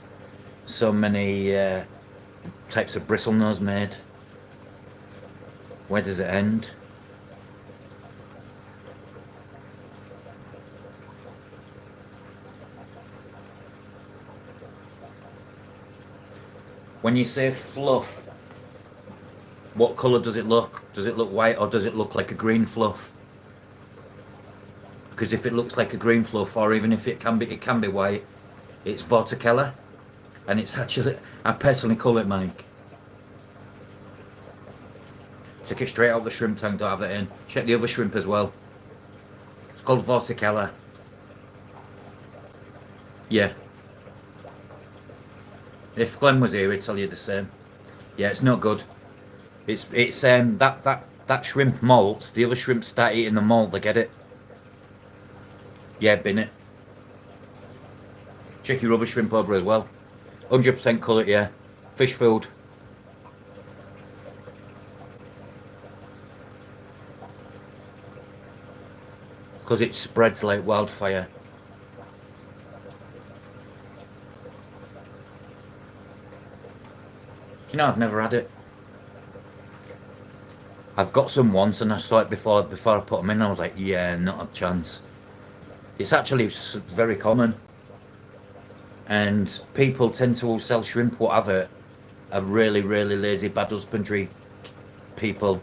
so many types of bristlenose made? Where does it end? When you say fluff, what colour does it look? Does it look white or does it look like a green fluff? Because if it looks like a green fluff, or even if it can be white, it's Vorticella, and it's actually, I personally call it Mike. Take it straight out the shrimp tank, don't have it in. Check the other shrimp as well. It's called Vorticella. Yeah. If Glenn was here, he'd tell you the same. Yeah, it's not good. It's that shrimp molts. The other shrimp start eating the molt. They get it. Yeah, bin it. Check your other shrimp over as well. 100% colour, yeah. Fish food. Because it spreads like wildfire. Do you know, I've never had it. I've got some once and I saw it before I put them in. I was like, yeah, not a chance. It's actually very common. And people tend to sell shrimp, whatever, are really, really lazy bad husbandry people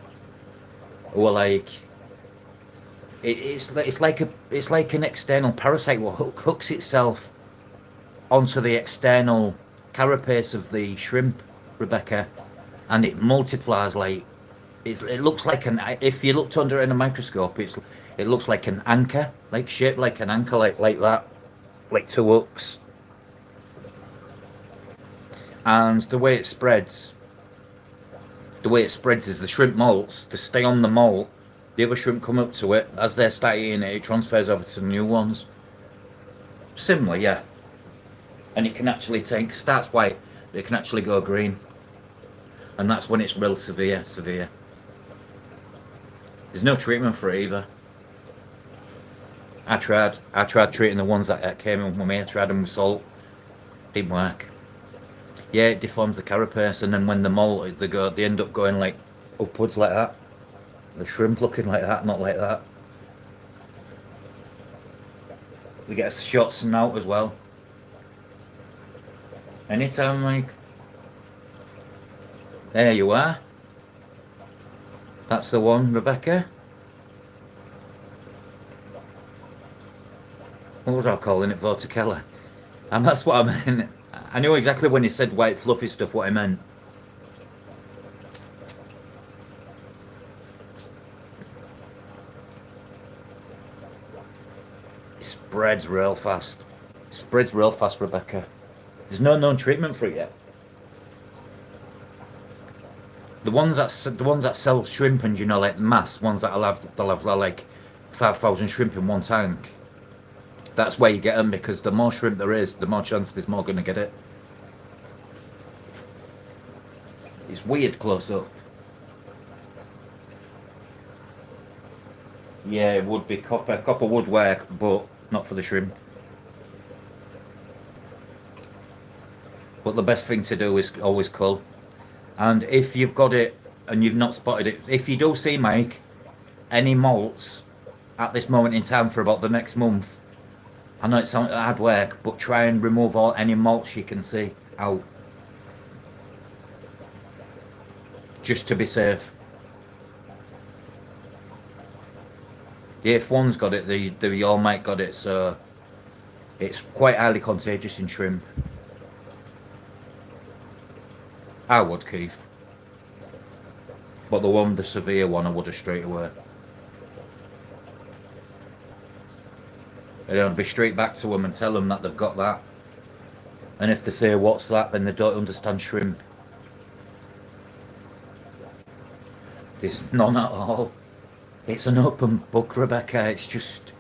who are like, it's like an external parasite what hooks itself onto the external carapace of the shrimp, Rebecca, and it multiplies like it looks like if you looked under it in a microscope, it looks like an anchor, like shaped like an anchor, like that, like two hooks. And the way it spreads is the shrimp molts to stay on the molt. The other shrimp come up to it as they start eating it. It transfers over to the new ones. Similar, yeah. And it can actually starts white, but it can actually go green. And that's when it's real severe. There's no treatment for it either. I tried treating the ones that came in with me. I tried them with salt. Didn't work. Yeah, it deforms the carapace, and then when the molt, they end up going like upwards like that. The shrimp looking like that, not like that. They get a short snout as well. Anytime, like, There you are. That's the one, Rebecca. What was I calling it? Vorticella. And that's what I meant. I knew exactly when he said white fluffy stuff what I meant. It spreads real fast. It spreads real fast, Rebecca. There's no known treatment for it yet. The ones that sell shrimp and like mass ones they'll have like 5,000 shrimp in one tank. That's where you get them because the more shrimp there is, the more chance there's more going to get it. It's weird close up. Yeah, it would be copper. Copper would work, but not for the shrimp. But the best thing to do is always cull. And if you've got it and you've not spotted it, if you do see, Mike, any malts at this moment in time for about the next month, I know it's hard work, but try and remove any malts you can see out. Just to be safe. Yeah, if one's got it, the all mate got it, so it's quite highly contagious in shrimp. I would, Keith. But the severe one, I would have straight away. And I'd be straight back to them and tell them that they've got that. And if they say, what's that, then they don't understand shrimp. There's none at all. It's an open book, Rebecca. It's just...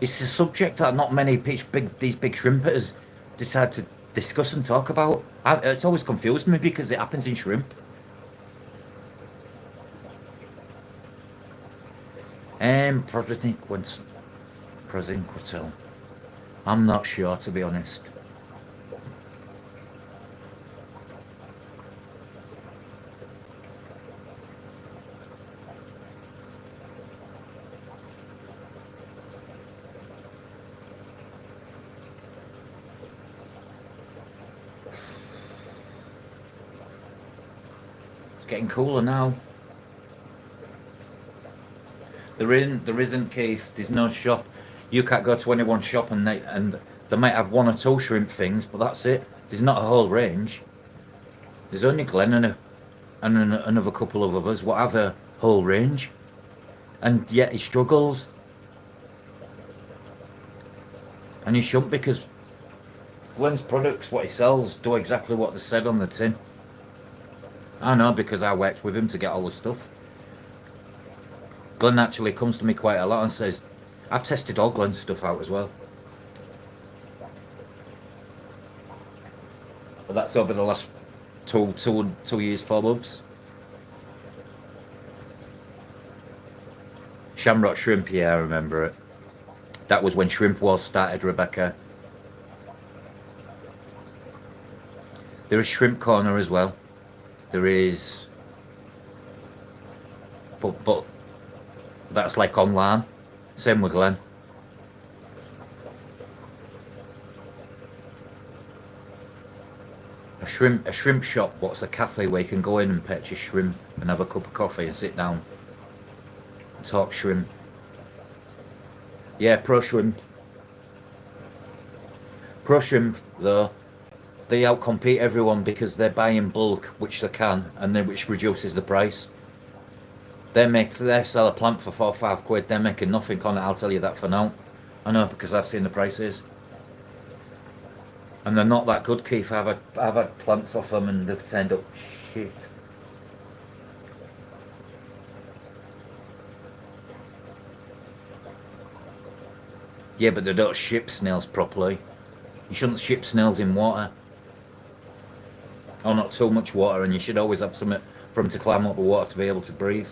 It's a subject that not many these big shrimpers decide to discuss and talk about. It's always confused me because it happens in shrimp. Prosinquetil. I'm not sure, to be honest. It's getting cooler now. There isn't, Keith. There's no shop. You can't go to anyone's shop and they might have one or two shrimp things, but that's it. There's not a whole range. There's only Glenn and another couple of others what have a whole range, and yet he struggles. And he shouldn't, because Glenn's products, what he sells, do exactly what they said on the tin. I know because I worked with him to get all the stuff. Glenn actually comes to me quite a lot and says, I've tested all Glenn's stuff out as well. But that's over the last two years, 4 months. Shamrock Shrimp, yeah, I remember it. That was when Shrimp Wars started, Rebecca. There is Shrimp Corner as well. There is... But that's like online. Same with Glenn. A shrimp shop, what's a cafe where you can go in and purchase shrimp and have a cup of coffee and sit down and talk shrimp. Yeah, Pro Shrimp. Pro Shrimp, though, they outcompete everyone because they're buying bulk, which they can, and then which reduces the price. They sell a plant for 4 or 5 quid. They're making nothing on it. I'll tell you that for now. I know because I've seen the prices, and they're not that good, Keith. I've had plants off them and they've turned up shit. Yeah, but they don't ship snails properly. You shouldn't ship snails in water, or not too much water, and you should always have something for them to climb up the water to be able to breathe.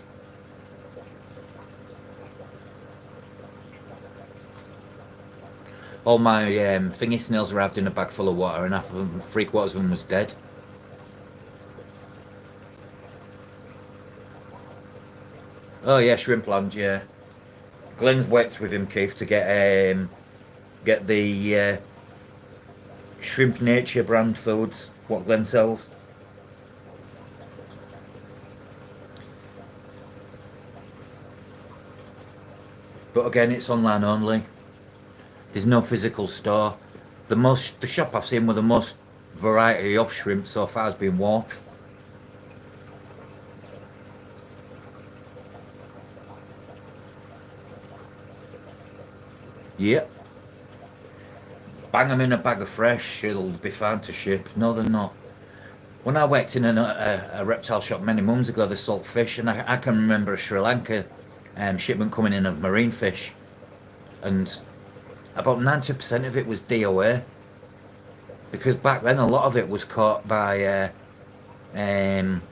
All my thingy snails arrived in a bag full of water, and half of them, 3/4 of them was dead. Oh yeah, Shrimpland, yeah. Glenn's worked with him, Keith, to get the Shrimp Nature brand foods, what Glenn sells. But again, it's online only. There's no physical store. The shop I've seen with the most variety of shrimp so far has been Wharf. Yep. Bang them in a bag of fresh, it'll be fine to ship. No, they're not. When I worked in a reptile shop many moons ago, they sold fish, and I can remember a Sri Lanka shipment coming in of marine fish, and about 90% of it was DOA, because back then a lot of it was caught by napalm.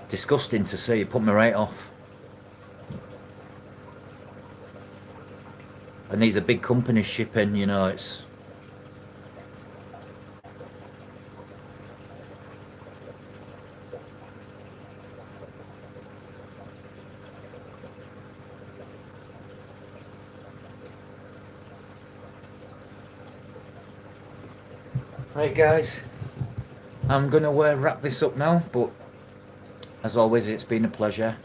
Disgusting to see, it put me right off. And these are big companies shipping, you know, it's... Right guys, I'm gonna wrap this up now, but as always it's been a pleasure.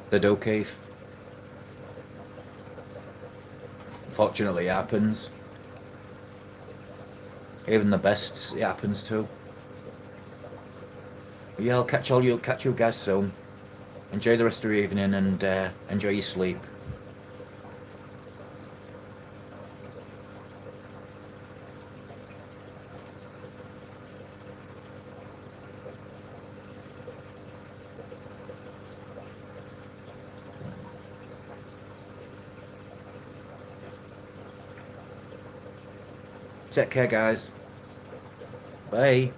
The dough cave. Fortunately it happens. Even the best it happens to. But yeah, I'll catch you guys soon. Enjoy the rest of your evening and enjoy your sleep. Take care guys. Bye.